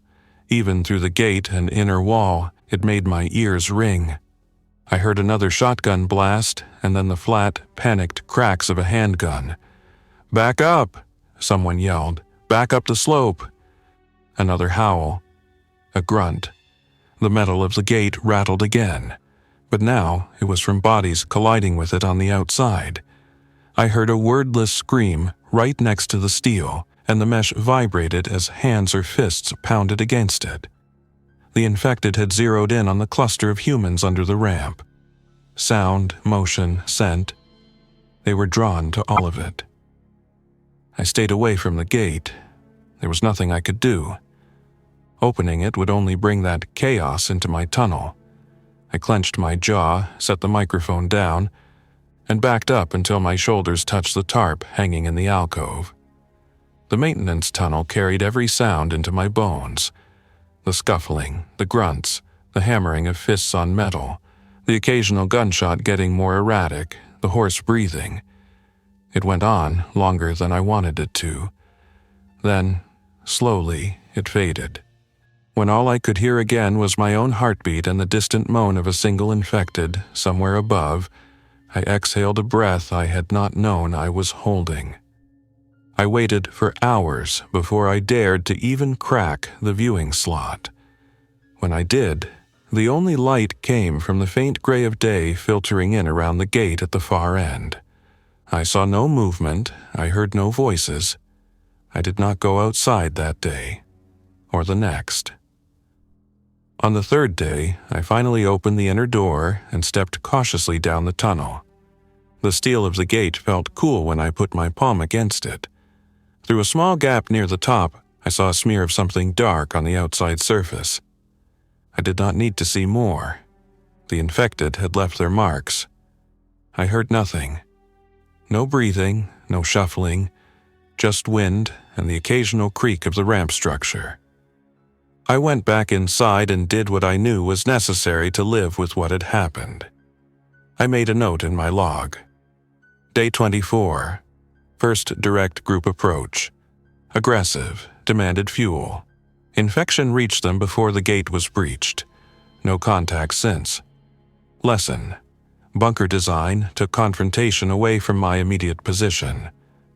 Even through the gate and inner wall, it made my ears ring. I heard another shotgun blast, and then the flat, panicked cracks of a handgun. "Back up!" someone yelled. "Back up the slope!" Another howl. A grunt. The metal of the gate rattled again, but now it was from bodies colliding with it on the outside. I heard a wordless scream right next to the steel, and the mesh vibrated as hands or fists pounded against it. The infected had zeroed in on the cluster of humans under the ramp. Sound, motion, scent. They were drawn to all of it. I stayed away from the gate. There was nothing I could do. Opening it would only bring that chaos into my tunnel. I clenched my jaw, set the microphone down, and backed up until my shoulders touched the tarp hanging in the alcove. The maintenance tunnel carried every sound into my bones. The scuffling, the grunts, the hammering of fists on metal, the occasional gunshot getting more erratic, the hoarse breathing. It went on longer than I wanted it to. Then, slowly, it faded. When all I could hear again was my own heartbeat and the distant moan of a single infected, somewhere above, I exhaled a breath I had not known I was holding. I waited for hours before I dared to even crack the viewing slot. When I did, the only light came from the faint gray of day filtering in around the gate at the far end. I saw no movement, I heard no voices. I did not go outside that day, or the next. On the third day, I finally opened the inner door and stepped cautiously down the tunnel. The steel of the gate felt cool when I put my palm against it. Through a small gap near the top, I saw a smear of something dark on the outside surface. I did not need to see more. The infected had left their marks. I heard nothing. No breathing, no shuffling, just wind and the occasional creak of the ramp structure. I went back inside and did what I knew was necessary to live with what had happened. I made a note in my log. Day 24. First direct group approach. Aggressive, demanded fuel. Infection reached them before the gate was breached. No contact since. Lesson. Bunker design took confrontation away from my immediate position.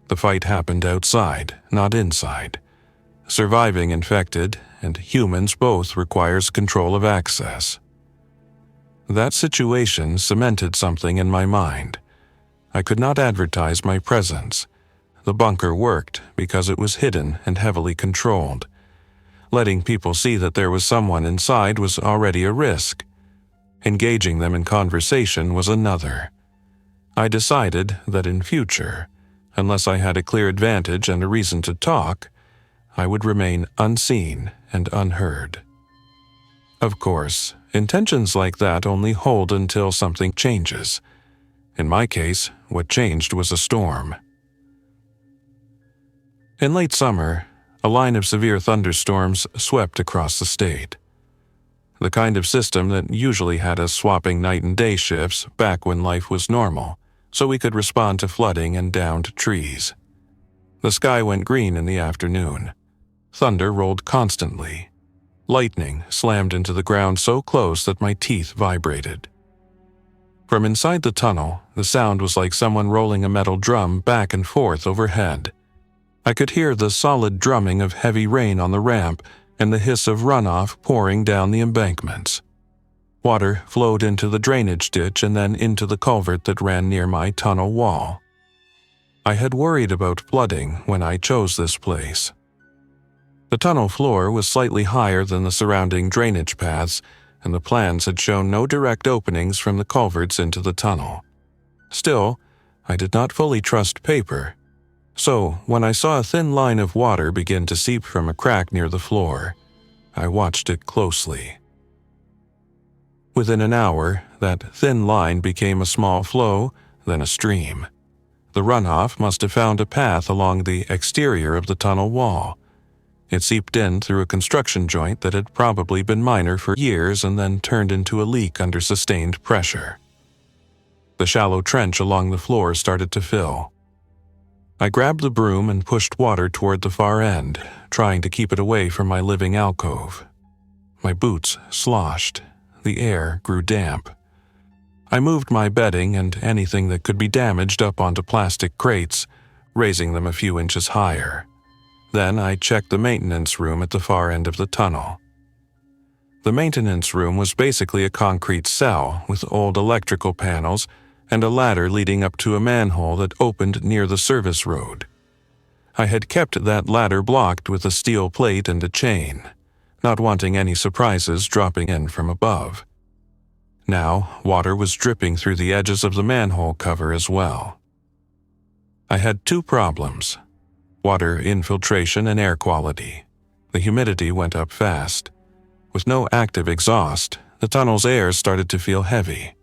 The fight happened outside, not inside. Surviving infected and humans both requires control of access. That situation cemented something in my mind. I could not advertise my presence. The bunker worked because it was hidden and heavily controlled. Letting people see that there was someone inside was already a risk. Engaging them in conversation was another. I decided that in future, unless I had a clear advantage and a reason to talk, I would remain unseen and unheard. Of course, intentions like that only hold until something changes. In my case, what changed was a storm. In late summer, a line of severe thunderstorms swept across the state. The kind of system that usually had us swapping night and day shifts back when life was normal, so we could respond to flooding and downed trees. The sky went green in the afternoon. Thunder rolled constantly. Lightning slammed into the ground so close that my teeth vibrated. From inside the tunnel, the sound was like someone rolling a metal drum back and forth overhead. I could hear the solid drumming of heavy rain on the ramp and the hiss of runoff pouring down the embankments. Water flowed into the drainage ditch and then into the culvert that ran near my tunnel wall. I had worried about flooding when I chose this place. The tunnel floor was slightly higher than the surrounding drainage paths, and the plans had shown no direct openings from the culverts into the tunnel. Still, I did not fully trust paper. So, when I saw a thin line of water begin to seep from a crack near the floor, I watched it closely. Within an hour, that thin line became a small flow, then a stream. The runoff must have found a path along the exterior of the tunnel wall. It seeped in through a construction joint that had probably been minor for years and then turned into a leak under sustained pressure. The shallow trench along the floor started to fill. I grabbed the broom and pushed water toward the far end, trying to keep it away from my living alcove. My boots sloshed. The air grew damp. I moved my bedding and anything that could be damaged up onto plastic crates, raising them a few inches higher. Then I checked the maintenance room at the far end of the tunnel. The maintenance room was basically a concrete cell with old electrical panels and a ladder leading up to a manhole that opened near the service road. I had kept that ladder blocked with a steel plate and a chain, not wanting any surprises dropping in from above. Now, water was dripping through the edges of the manhole cover as well. I had two problems: water infiltration and air quality. The humidity went up fast. With no active exhaust, the tunnel's air started to feel heavy.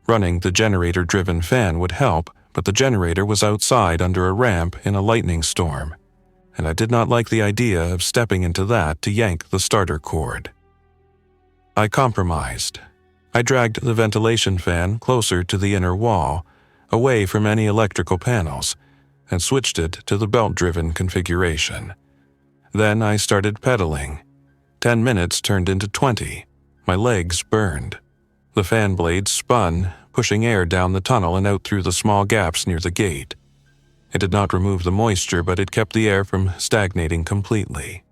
Running the generator-driven fan would help, but the generator was outside under a ramp in a lightning storm, and I did not like the idea of stepping into that to yank the starter cord. I compromised. I dragged the ventilation fan closer to the inner wall, away from any electrical panels, and switched it to the belt-driven configuration. Then I started pedaling. 10 minutes turned into 20. My legs burned. The fan blades spun, pushing air down the tunnel and out through the small gaps near the gate. It did not remove the moisture, but it kept the air from stagnating completely.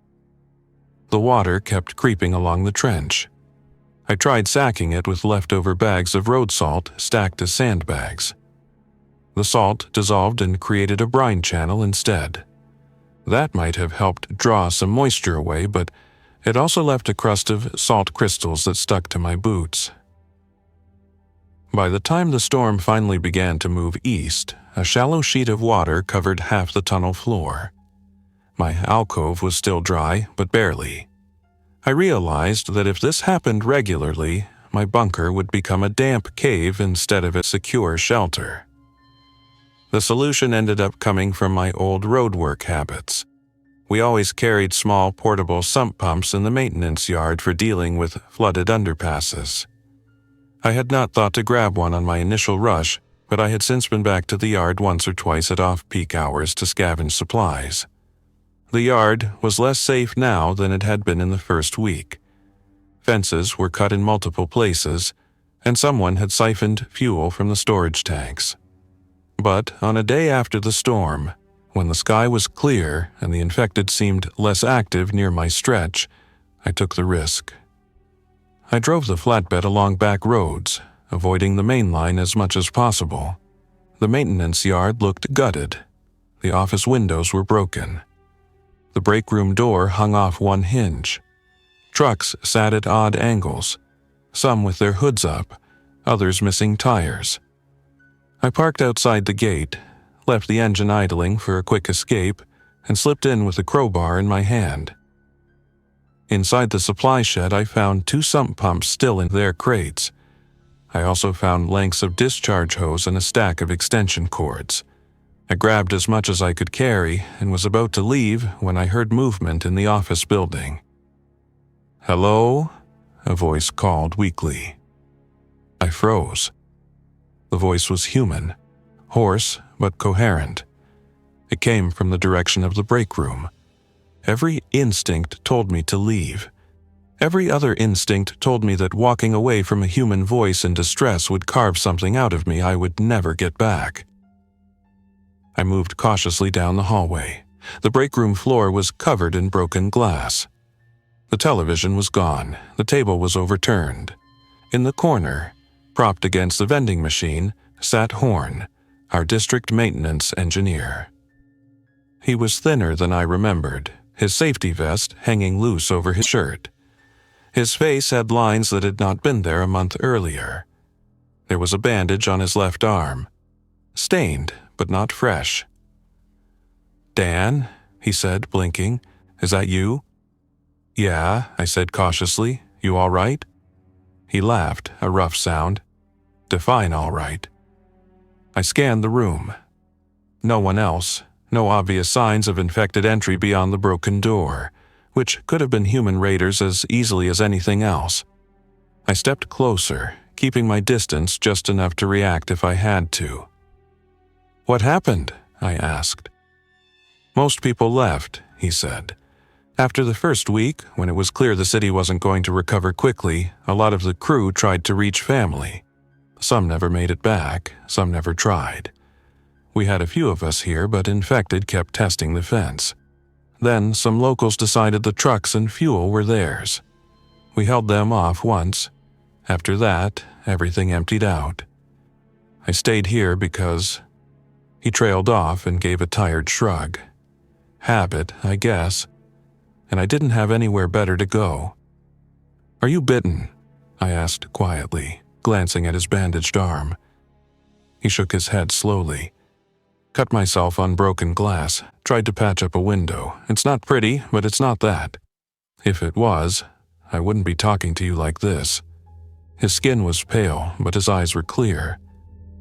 The water kept creeping along the trench. I tried sacking it with leftover bags of road salt stacked as sandbags. The salt dissolved and created a brine channel instead. That might have helped draw some moisture away, but it also left a crust of salt crystals that stuck to my boots. By the time the storm finally began to move east, a shallow sheet of water covered half the tunnel floor. My alcove was still dry, but barely. I realized that if this happened regularly, my bunker would become a damp cave instead of a secure shelter. The solution ended up coming from my old roadwork habits. We always carried small portable sump pumps in the maintenance yard for dealing with flooded underpasses. I had not thought to grab one on my initial rush, but I had since been back to the yard once or twice at off-peak hours to scavenge supplies. The yard was less safe now than it had been in the first week. Fences were cut in multiple places, and someone had siphoned fuel from the storage tanks. But on a day after the storm, when the sky was clear and the infected seemed less active near my stretch, I took the risk. I drove the flatbed along back roads, avoiding the main line as much as possible. The maintenance yard looked gutted. The office windows were broken. The break room door hung off one hinge. Trucks sat at odd angles, some with their hoods up, others missing tires. I parked outside the gate, left the engine idling for a quick escape, and slipped in with a crowbar in my hand. Inside the supply shed, I found 2 sump pumps still in their crates. I also found lengths of discharge hose and a stack of extension cords. I grabbed as much as I could carry and was about to leave when I heard movement in the office building. "Hello?" a voice called weakly. I froze. The voice was human, hoarse but coherent. It came from the direction of the break room. Every instinct told me to leave. Every other instinct told me that walking away from a human voice in distress would carve something out of me I would never get back. I moved cautiously down the hallway. The break room floor was covered in broken glass. The television was gone. The table was overturned. In the corner, propped against the vending machine, sat Horn, our district maintenance engineer. He was thinner than I remembered, his safety vest hanging loose over his shirt. His face had lines that had not been there a month earlier. There was a bandage on his left arm. Stained, but not fresh. "Dan," he said, blinking, "is that you?" "Yeah," I said cautiously. "You all right?" He laughed, a rough sound. "Define all right." I scanned the room. No one else, no obvious signs of infected entry beyond the broken door, which could have been human raiders as easily as anything else. I stepped closer, keeping my distance just enough to react if I had to. "What happened?" I asked. "Most people left," he said. "After the first week, when it was clear the city wasn't going to recover quickly, a lot of the crew tried to reach family. Some never made it back, some never tried. We had a few of us here, but infected kept testing the fence. Then some locals decided the trucks and fuel were theirs. We held them off once. After that, everything emptied out. I stayed here because..." He trailed off and gave a tired shrug. "Habit, I guess. And I didn't have anywhere better to go." "Are you bitten?" I asked quietly, glancing at his bandaged arm. He shook his head slowly. "Cut myself on broken glass, tried to patch up a window. It's not pretty, but it's not that. If it was, I wouldn't be talking to you like this." His skin was pale, but his eyes were clear.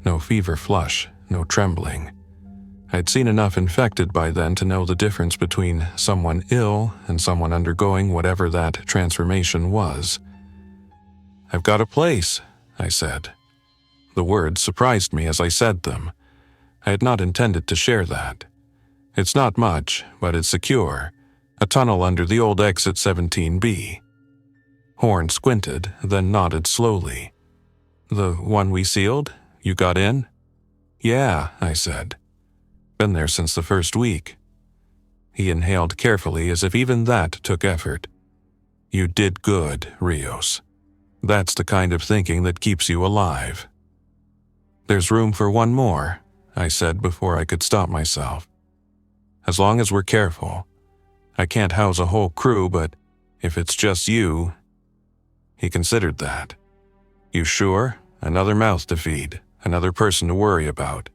No fever flush, no trembling. I'd seen enough infected by then to know the difference between someone ill and someone undergoing whatever that transformation was. "I've got a place," I said. The words surprised me as I said them. I had not intended to share that. "It's not much, but it's secure. A tunnel under the old exit 17B. Horn squinted, then nodded slowly. "The one we sealed? You got in?" "Yeah," I said. Been there since the first week." He inhaled carefully as if even that took effort. "You did good, Rios. That's the kind of thinking that keeps you alive." "There's room for one more," I said before I could stop myself. "As long as we're careful. I can't house a whole crew, but if it's just you—" He considered that. "You sure? Another mouth to feed, another person to worry about."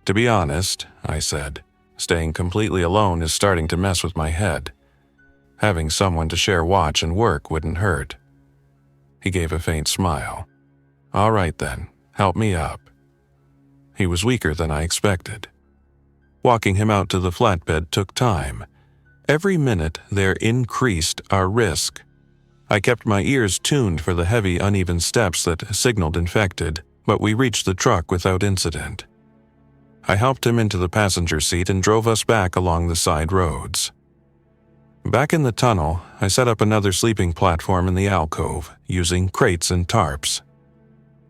"To be honest," I said, "staying completely alone is starting to mess with my head. Having someone to share watch and work wouldn't hurt." He gave a faint smile. "All right then, help me up." He was weaker than I expected. Walking him out to the flatbed took time. Every minute there increased our risk. I kept my ears tuned for the heavy, uneven steps that signaled infected, but we reached the truck without incident. I helped him into the passenger seat and drove us back along the side roads. Back in the tunnel, I set up another sleeping platform in the alcove, using crates and tarps.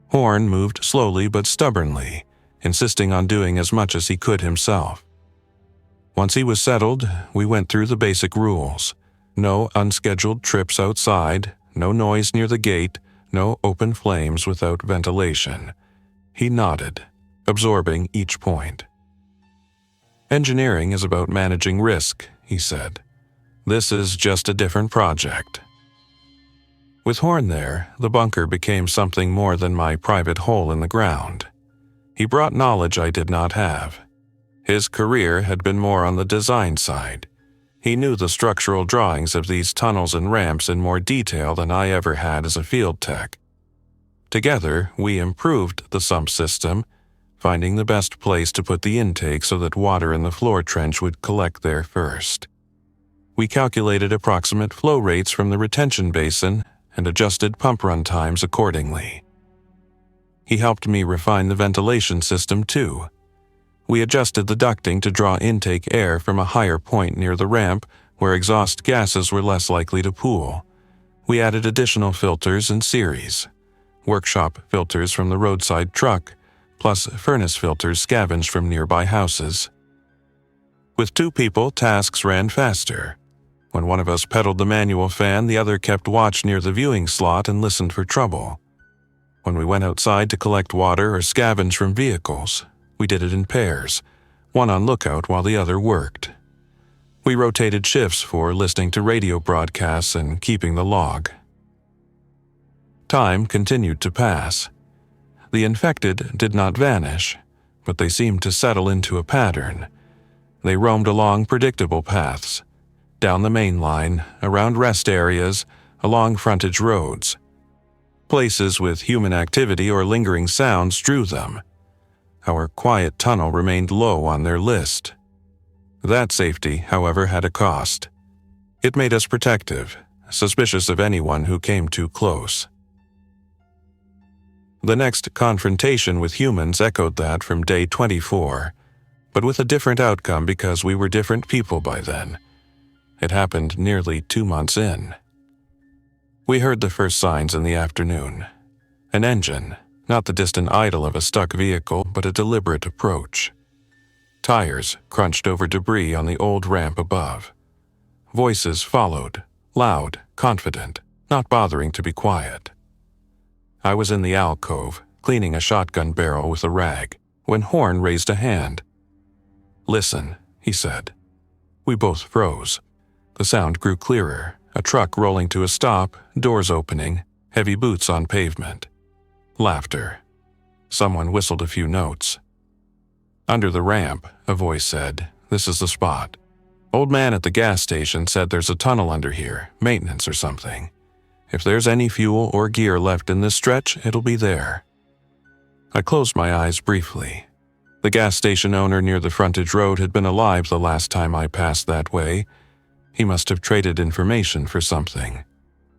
Horn moved slowly but stubbornly, insisting on doing as much as he could himself. Once he was settled, we went through the basic rules. No unscheduled trips outside, no noise near the gate, no open flames without ventilation. He nodded, absorbing each point. "Engineering is about managing risk," he said. "This is just a different project." With Horn there, the bunker became something more than my private hole in the ground. He brought knowledge I did not have. His career had been more on the design side. He knew the structural drawings of these tunnels and ramps in more detail than I ever had as a field tech. Together, we improved the sump system, finding the best place to put the intake so that water in the floor trench would collect there first. We calculated approximate flow rates from the retention basin and adjusted pump run times accordingly. He helped me refine the ventilation system too. We adjusted the ducting to draw intake air from a higher point near the ramp where exhaust gases were less likely to pool. We added additional filters in series, workshop filters from the roadside truck, plus furnace filters scavenged from nearby houses. With two people, tasks ran faster. When one of us pedaled the manual fan, the other kept watch near the viewing slot and listened for trouble. When we went outside to collect water or scavenge from vehicles, we did it in pairs, one on lookout while the other worked. We rotated shifts for listening to radio broadcasts and keeping the log. Time continued to pass. The infected did not vanish, but they seemed to settle into a pattern. They roamed along predictable paths, down the main line, around rest areas, along frontage roads. Places with human activity or lingering sounds drew them. Our quiet tunnel remained low on their list. That safety, however, had a cost. It made us protective, suspicious of anyone who came too close. The next confrontation with humans echoed that from day 24, but with a different outcome because we were different people by then. It happened nearly 2 months in. We heard the first signs in the afternoon. An engine, not the distant idle of a stuck vehicle, but a deliberate approach. Tires crunched over debris on the old ramp above. Voices followed, loud, confident, not bothering to be quiet. I was in the alcove, cleaning a shotgun barrel with a rag, when Horn raised a hand. "Listen," he said. We both froze. The sound grew clearer, a truck rolling to a stop, doors opening, heavy boots on pavement. Laughter. Someone whistled a few notes. Under the ramp, a voice said, "This is the spot. Old man at the gas station said there's a tunnel under here, maintenance or something. If there's any fuel or gear left in this stretch, it'll be there." I closed my eyes briefly. The gas station owner near the frontage road had been alive the last time I passed that way. He must have traded information for something.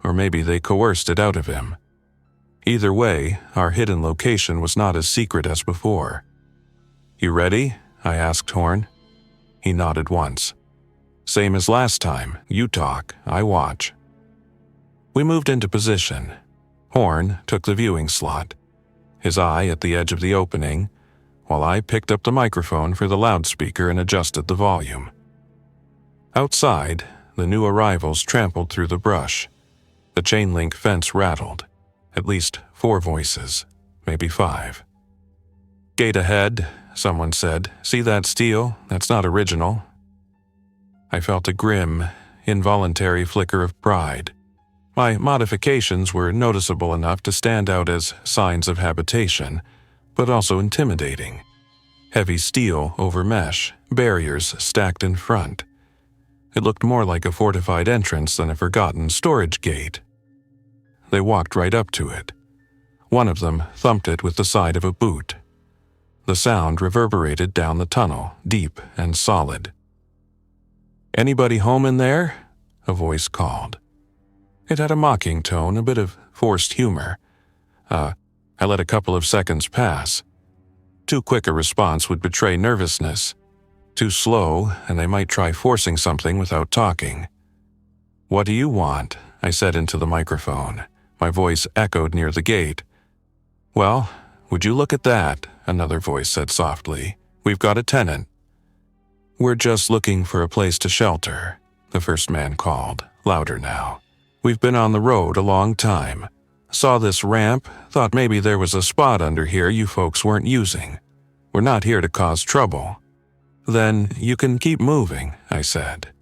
Or maybe they coerced it out of him. Either way, our hidden location was not as secret as before. "You ready?" I asked Horn. He nodded once. "Same as last time. You talk, I watch." We moved into position. Horn took the viewing slot. His eye at the edge of the opening. while I picked up the microphone for the loudspeaker and adjusted the volume. Outside, the new arrivals trampled through the brush. The chain-link fence rattled. At least 4 voices, maybe 5. "Gate ahead," someone said. "See that steel? That's not original." I felt a grim, involuntary flicker of pride. My modifications were noticeable enough to stand out as signs of habitation, but also intimidating. Heavy steel over mesh, barriers stacked in front. It looked more like a fortified entrance than a forgotten storage gate. They walked right up to it. One of them thumped it with the side of a boot. The sound reverberated down the tunnel, deep and solid. "Anybody home in there?" a voice called. It had a mocking tone, a bit of forced humor. I let a couple of seconds pass. Too quick a response would betray nervousness. Too slow, and they might try forcing something without talking. "What do you want?" I said into the microphone. My voice echoed near the gate. "Well, would you look at that?" another voice said softly. "We've got a tenant." "We're just looking for a place to shelter," the first man called, louder now. "We've been on the road a long time. Saw this ramp, thought maybe there was a spot under here you folks weren't using. We're not here to cause trouble." "Then you can keep moving," I said.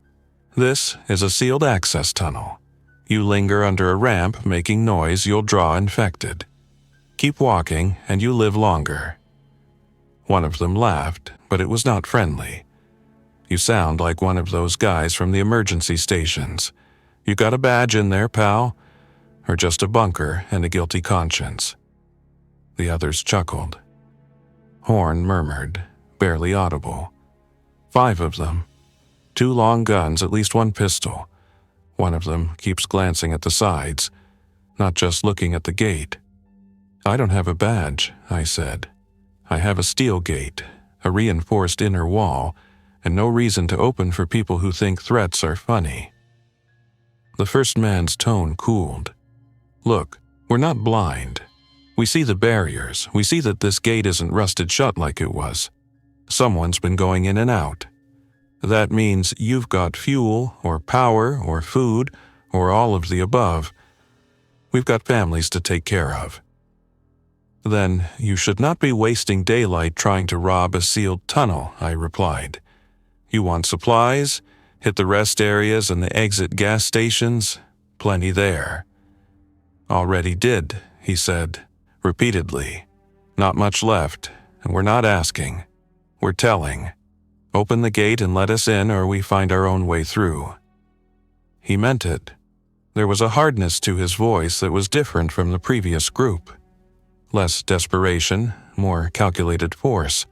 "This is a sealed access tunnel. You linger under a ramp making noise, you'll draw infected. Keep walking and you live longer." One of them laughed, but it was not friendly. "You sound like one of those guys from the emergency stations. You got a badge in there, pal? Or just a bunker and a guilty conscience?" The others chuckled. Horn murmured, barely audible. 5 of them. 2 long guns, at least 1 pistol. One of them keeps glancing at the sides, not just looking at the gate. "I don't have a badge," I said. "I have a steel gate, a reinforced inner wall, and no reason to open for people who think threats are funny." The first man's tone cooled. "Look, we're not blind. We see the barriers. We see that this gate isn't rusted shut like it was. Someone's been going in and out. That means you've got fuel, or power, or food, or all of the above. We've got families to take care of." "Then you should not be wasting daylight trying to rob a sealed tunnel," I replied. "You want supplies? Hit the rest areas and the exit gas stations? Plenty there." "Already did," he said, repeatedly. "Not much left, and we're not asking. We're telling. Open the gate and let us in, or we find our own way through." He meant it. There was a hardness to his voice that was different from the previous group. Less desperation, more calculated force.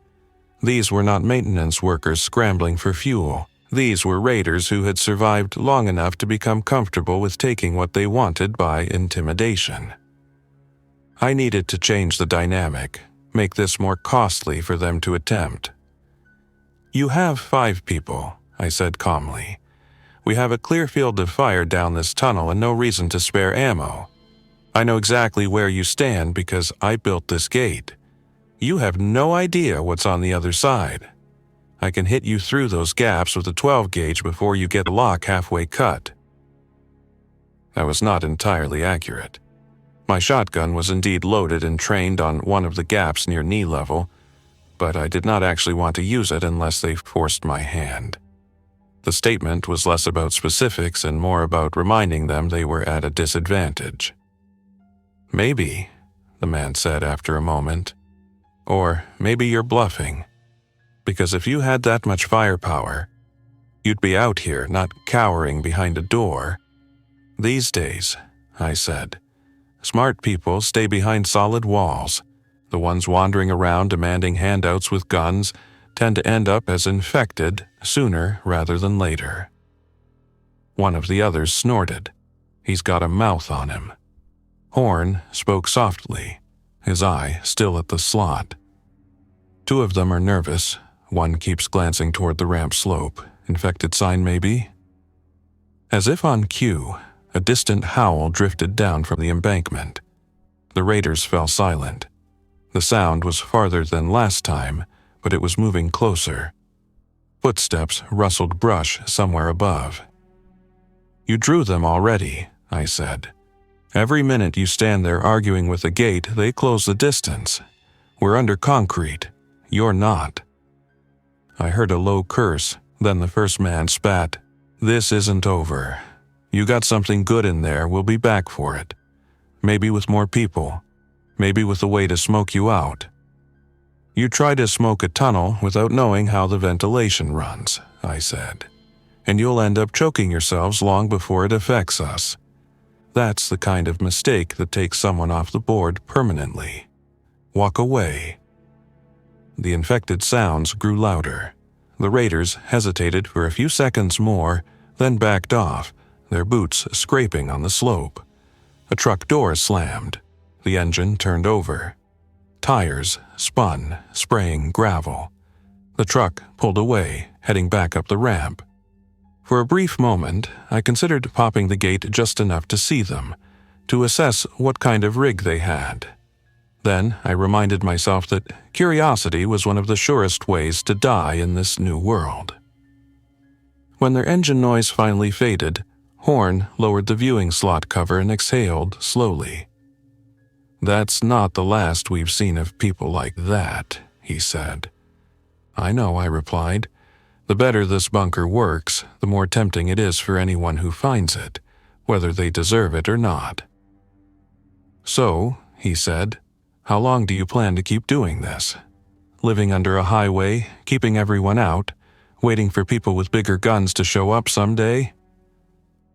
These were not maintenance workers scrambling for fuel. These were raiders who had survived long enough to become comfortable with taking what they wanted by intimidation. I needed to change the dynamic, make this more costly for them to attempt. "You have 5 people," I said calmly. "We have a clear field of fire down this tunnel and no reason to spare ammo. I know exactly where you stand because I built this gate. You have no idea what's on the other side. I can hit you through those gaps with a 12 gauge before you get the lock halfway cut." That was not entirely accurate. My shotgun was indeed loaded and trained on one of the gaps near knee level, but I did not actually want to use it unless they forced my hand. The statement was less about specifics and more about reminding them they were at a disadvantage. "Maybe," the man said after a moment. "Or maybe you're bluffing. Because if you had that much firepower, you'd be out here, not cowering behind a door." "These days," I said, "smart people stay behind solid walls. The ones wandering around demanding handouts with guns tend to end up as infected sooner rather than later." One of the others snorted. "He's got a mouth on him." Horn spoke softly, his eye still at the slot. "2 of them are nervous. One keeps glancing toward the ramp slope. Infected sign, maybe?" As if on cue, a distant howl drifted down from the embankment. The raiders fell silent. The sound was farther than last time, but it was moving closer. Footsteps rustled brush somewhere above. "You drew them already," I said. "Every minute you stand there arguing with the gate, they close the distance. We're under concrete. You're not." I heard a low curse, then the first man spat. "This isn't over. You got something good in there, we'll be back for it. Maybe with more people. Maybe with a way to smoke you out." "You try to smoke a tunnel without knowing how the ventilation runs," I said, "and you'll end up choking yourselves long before it affects us. That's the kind of mistake that takes someone off the board permanently. Walk away." The infected sounds grew louder. The raiders hesitated for a few seconds more, then backed off, their boots scraping on the slope. A truck door slammed. The engine turned over. Tires spun, spraying gravel. The truck pulled away, heading back up the ramp. For a brief moment, I considered popping the gate just enough to see them, to assess what kind of rig they had. Then I reminded myself that curiosity was one of the surest ways to die in this new world. When their engine noise finally faded, Horn lowered the viewing slot cover and exhaled slowly. "That's not the last we've seen of people like that," he said. "I know," I replied. "The better this bunker works, the more tempting it is for anyone who finds it, whether they deserve it or not." "So," he said, "how long do you plan to keep doing this? Living under a highway, keeping everyone out, waiting for people with bigger guns to show up someday?"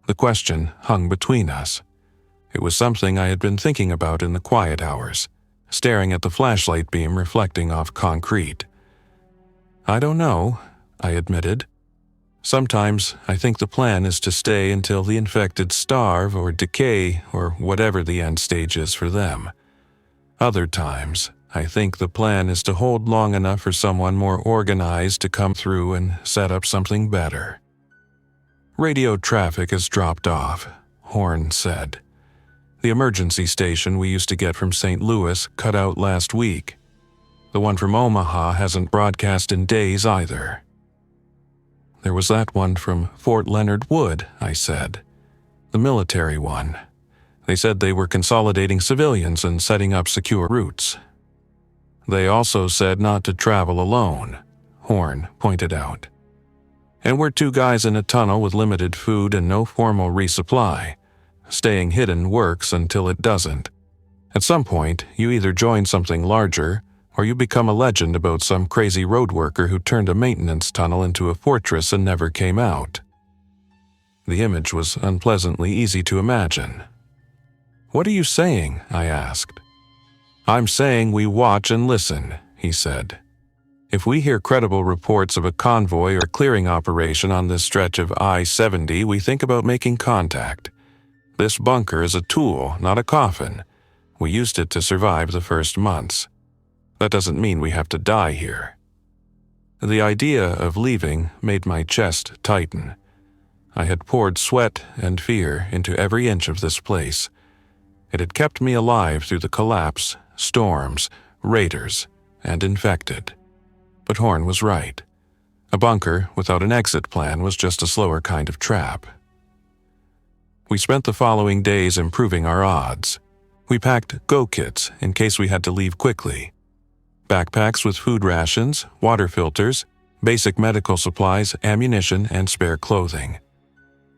The question hung between us. It was something I had been thinking about in the quiet hours, staring at the flashlight beam reflecting off concrete. "I don't know," I admitted. "Sometimes I think the plan is to stay until the infected starve or decay or whatever the end stage is for them. Other times, I think the plan is to hold long enough for someone more organized to come through and set up something better." "Radio traffic has dropped off," Horn said. "The emergency station we used to get from St. Louis cut out last week. The one from Omaha hasn't broadcast in days either." "There was that one from Fort Leonard Wood," I said. "The military one. They said they were consolidating civilians and setting up secure routes." "They also said not to travel alone," Horn pointed out. "And we're two guys in a tunnel with limited food and no formal resupply. Staying hidden works until it doesn't. At some point, you either join something larger, or you become a legend about some crazy road worker who turned a maintenance tunnel into a fortress and never came out." The image was unpleasantly easy to imagine. "What are you saying?" I asked. "I'm saying we watch and listen," he said. "If we hear credible reports of a convoy or clearing operation on this stretch of I-70, we think about making contact. This bunker is a tool, not a coffin. We used it to survive the first months. That doesn't mean we have to die here." The idea of leaving made my chest tighten. I had poured sweat and fear into every inch of this place. It had kept me alive through the collapse, storms, raiders, and infected. But Horn was right. A bunker without an exit plan was just a slower kind of trap. We spent the following days improving our odds. We packed go kits in case we had to leave quickly. Backpacks with food rations, water filters, basic medical supplies, ammunition, and spare clothing.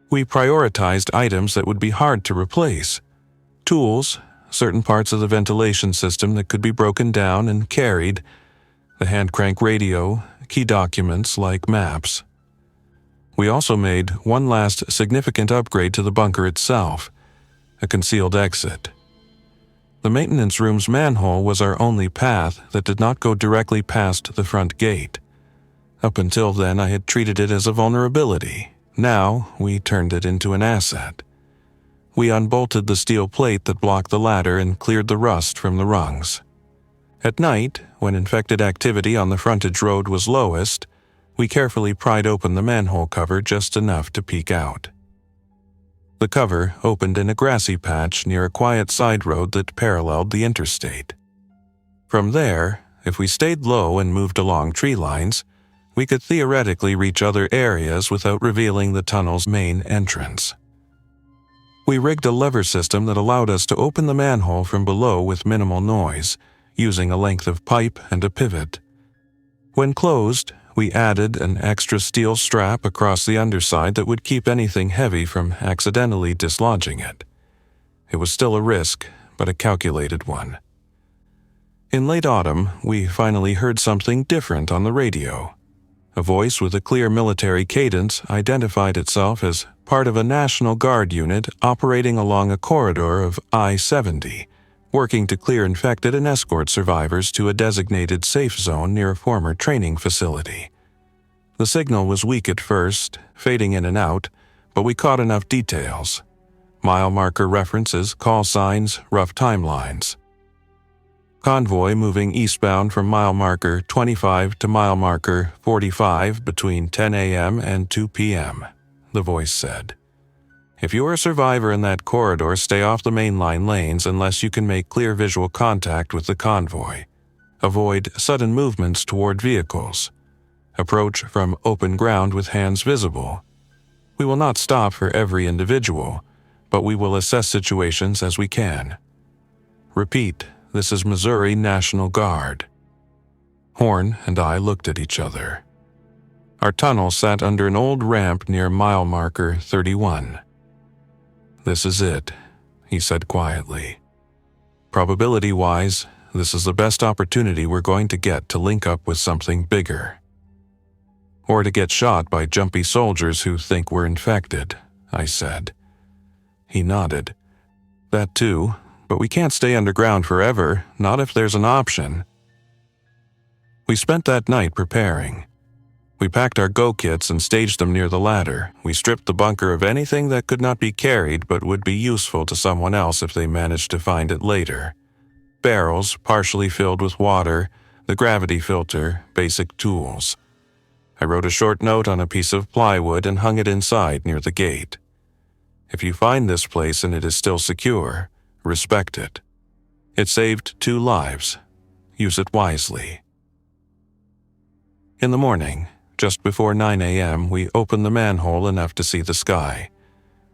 We prioritized items that would be hard to replace. Tools, certain parts of the ventilation system that could be broken down and carried, the hand crank radio, key documents like maps. We also made one last significant upgrade to the bunker itself, a concealed exit. The maintenance room's manhole was our only path that did not go directly past the front gate. Up until then, I had treated it as a vulnerability. Now, we turned it into an asset. We unbolted the steel plate that blocked the ladder and cleared the rust from the rungs. At night, when infected activity on the frontage road was lowest, we carefully pried open the manhole cover just enough to peek out. The cover opened in a grassy patch near a quiet side road that paralleled the interstate. From there, if we stayed low and moved along tree lines, we could theoretically reach other areas without revealing the tunnel's main entrance. We rigged a lever system that allowed us to open the manhole from below with minimal noise, using a length of pipe and a pivot. When closed, we added an extra steel strap across the underside that would keep anything heavy from accidentally dislodging it. It was still a risk, but a calculated one. In late autumn, we finally heard something different on the radio. A voice with a clear military cadence identified itself as part of a National Guard unit operating along a corridor of I-70, working to clear infected and escort survivors to a designated safe zone near a former training facility. The signal was weak at first, fading in and out, but we caught enough details. Mile marker references, call signs, rough timelines. Convoy moving eastbound from mile marker 25 to mile marker 45 between 10 a.m. and 2 p.m., the voice said. If you are a survivor in that corridor, stay off the mainline lanes unless you can make clear visual contact with the convoy. Avoid sudden movements toward vehicles. Approach from open ground with hands visible. We will not stop for every individual, but we will assess situations as we can. Repeat, this is Missouri National Guard. Horn and I looked at each other. Our tunnel sat under an old ramp near mile marker 31. This is it, he said quietly. Probability-wise, this is the best opportunity we're going to get to link up with something bigger. Or to get shot by jumpy soldiers who think we're infected, I said. He nodded. That too, but we can't stay underground forever, not if there's an option. We spent that night preparing. We packed our go-kits and staged them near the ladder. We stripped the bunker of anything that could not be carried but would be useful to someone else if they managed to find it later. Barrels, partially filled with water, the gravity filter, basic tools. I wrote a short note on a piece of plywood and hung it inside near the gate. If you find this place and it is still secure, respect it. It saved 2 lives. Use it wisely. In the morning, just before 9 a.m., we opened the manhole enough to see the sky.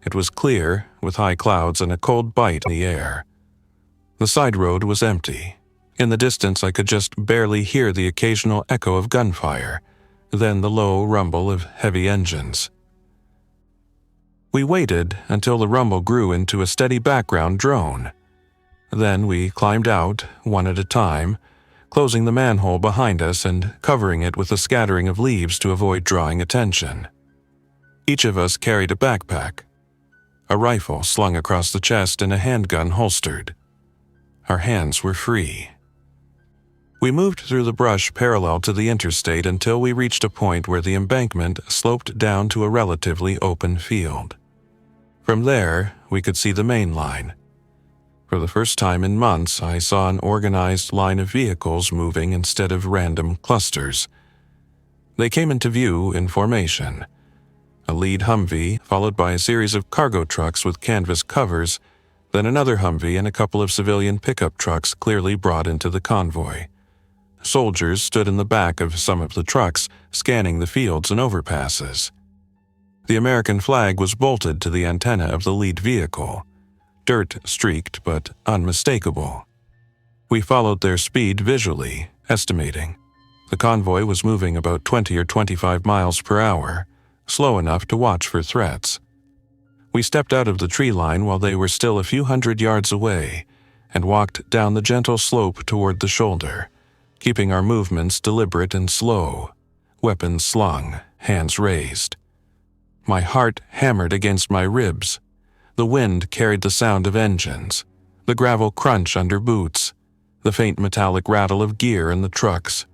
It was clear, with high clouds and a cold bite in the air. The side road was empty. In the distance, I could just barely hear the occasional echo of gunfire, then the low rumble of heavy engines. We waited until the rumble grew into a steady background drone. Then we climbed out, one at a time, closing the manhole behind us and covering it with a scattering of leaves to avoid drawing attention. Each of us carried a backpack, a rifle slung across the chest and a handgun holstered. Our hands were free. We moved through the brush parallel to the interstate until we reached a point where the embankment sloped down to a relatively open field. From there, we could see the main line. For the first time in months, I saw an organized line of vehicles moving instead of random clusters. They came into view in formation. A lead Humvee, followed by a series of cargo trucks with canvas covers, then another Humvee and a couple of civilian pickup trucks clearly brought into the convoy. Soldiers stood in the back of some of the trucks, scanning the fields and overpasses. The American flag was bolted to the antenna of the lead vehicle. Dirt-streaked but unmistakable. We followed their speed visually, estimating. The convoy was moving about 20 or 25 miles per hour, slow enough to watch for threats. We stepped out of the tree line while they were still a few hundred yards away and walked down the gentle slope toward the shoulder, keeping our movements deliberate and slow, weapons slung, hands raised. My heart hammered against my ribs. The wind carried the sound of engines, the gravel crunch under boots, the faint metallic rattle of gear in the trucks.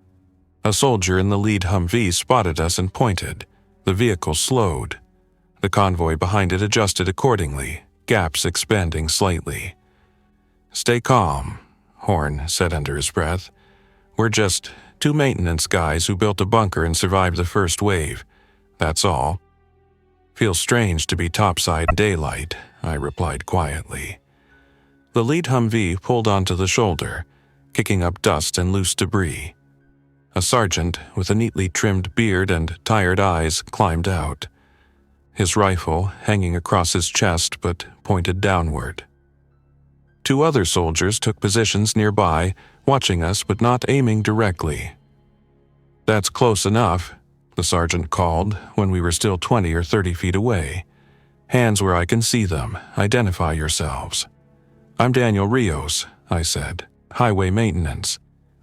A soldier in the lead Humvee spotted us and pointed. The vehicle slowed. The convoy behind it adjusted accordingly, gaps expanding slightly. "Stay calm," Horn said under his breath. "We're just 2 maintenance guys who built a bunker and survived the first wave. That's all." "Feels strange to be topside in daylight," I replied quietly. The lead Humvee pulled onto the shoulder, kicking up dust and loose debris. A sergeant with a neatly trimmed beard and tired eyes climbed out, his rifle hanging across his chest but pointed downward. 2 other soldiers took positions nearby, watching us but not aiming directly. "That's close enough," the sergeant called when we were still 20 or 30 feet away. "Hands where I can see them. Identify yourselves." "I'm Daniel Rios," I said. "Highway Maintenance,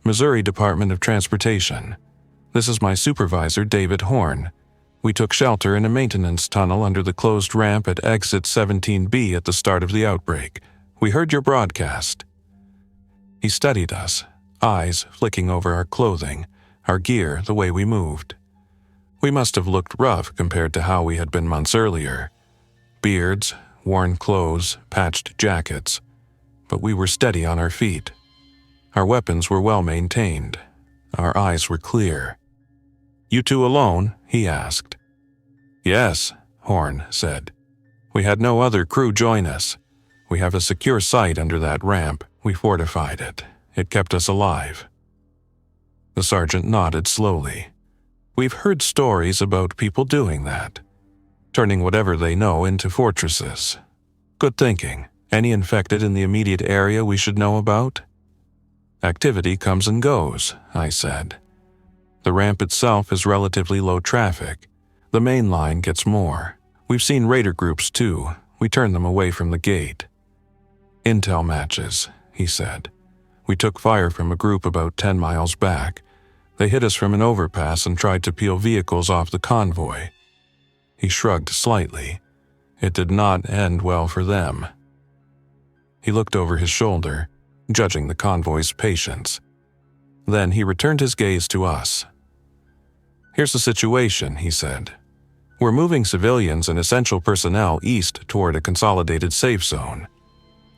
Missouri Department of Transportation. This is my supervisor, David Horn. We took shelter in a maintenance tunnel under the closed ramp at exit 17B at the start of the outbreak. We heard your broadcast." He studied us, eyes flicking over our clothing, our gear, the way we moved. We must have looked rough compared to how we had been months earlier. Beards, worn clothes, patched jackets. But we were steady on our feet. Our weapons were well maintained. Our eyes were clear. "You 2 alone?" he asked. "Yes," Horn said. "We had no other crew join us. We have a secure site under that ramp. We fortified it. It kept us alive." The sergeant nodded slowly. "We've heard stories about people doing that, turning whatever they know into fortresses. Good thinking. Any infected in the immediate area we should know about?" "Activity comes and goes," I said. "The ramp itself is relatively low traffic. The main line gets more. We've seen raider groups too. We turn them away from the gate." "Intel matches," he said. "We took fire from a group about 10 miles back. They hit us from an overpass and tried to peel vehicles off the convoy." He shrugged slightly. It did not end well for them. He looked over his shoulder, judging the convoy's patience. Then he returned his gaze to us. "Here's the situation," he said. "We're moving civilians and essential personnel east toward a consolidated safe zone.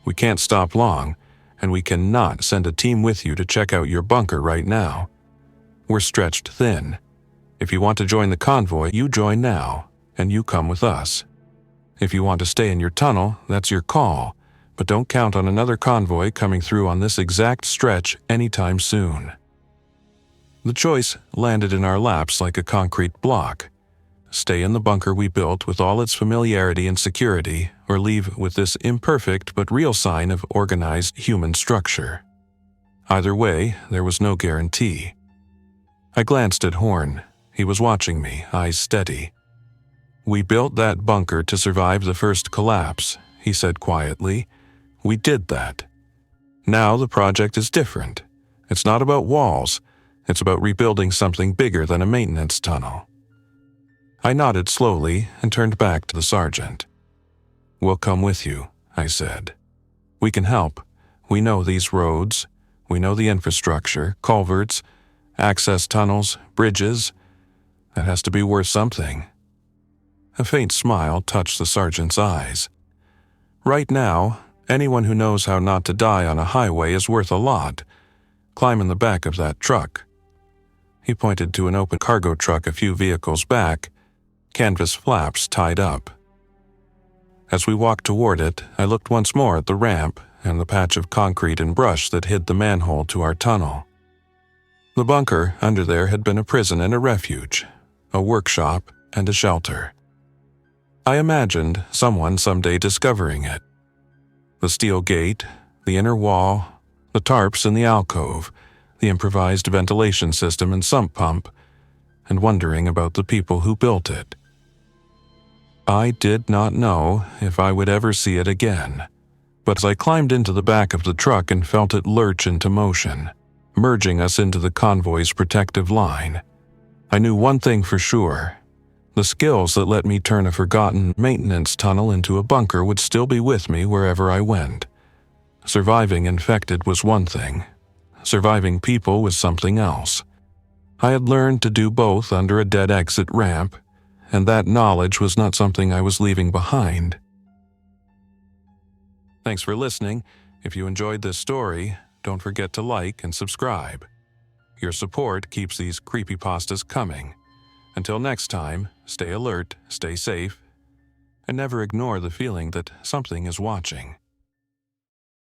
We can't stop long, and we cannot send a team with you to check out your bunker right now. We're stretched thin. If you want to join the convoy, you join now, and you come with us. If you want to stay in your tunnel, that's your call, but don't count on another convoy coming through on this exact stretch anytime soon." The choice landed in our laps like a concrete block. Stay in the bunker we built with all its familiarity and security, or leave with this imperfect but real sign of organized human structure. Either way, there was no guarantee. I glanced at Horn. He was watching me, eyes steady. "We built that bunker to survive the first collapse," he said quietly. "We did that. Now the project is different. It's not about walls. It's about rebuilding something bigger than a maintenance tunnel." I nodded slowly and turned back to the sergeant. "We'll come with you," I said. "We can help. We know these roads. We know the infrastructure, culverts, access tunnels, bridges. That has to be worth something." A faint smile touched the sergeant's eyes. "Right now, anyone who knows how not to die on a highway is worth a lot. Climb in the back of that truck." He pointed to an open cargo truck a few vehicles back, canvas flaps tied up. As we walked toward it, I looked once more at the ramp and the patch of concrete and brush that hid the manhole to our tunnel. The bunker under there had been a prison and a refuge, a workshop and a shelter. I imagined someone someday discovering it. The steel gate, the inner wall, the tarps in the alcove, the improvised ventilation system and sump pump, and wondering about the people who built it. I did not know if I would ever see it again, but as I climbed into the back of the truck and felt it lurch into motion, merging us into the convoy's protective line, I knew one thing for sure. The skills that let me turn a forgotten maintenance tunnel into a bunker would still be with me wherever I went. Surviving infected was one thing. Surviving people was something else. I had learned to do both under a dead exit ramp, and that knowledge was not something I was leaving behind. Thanks for listening. If you enjoyed this story, don't forget to like and subscribe. Your support keeps these creepypastas coming. Until next time, stay alert, stay safe, and never ignore the feeling that something is watching.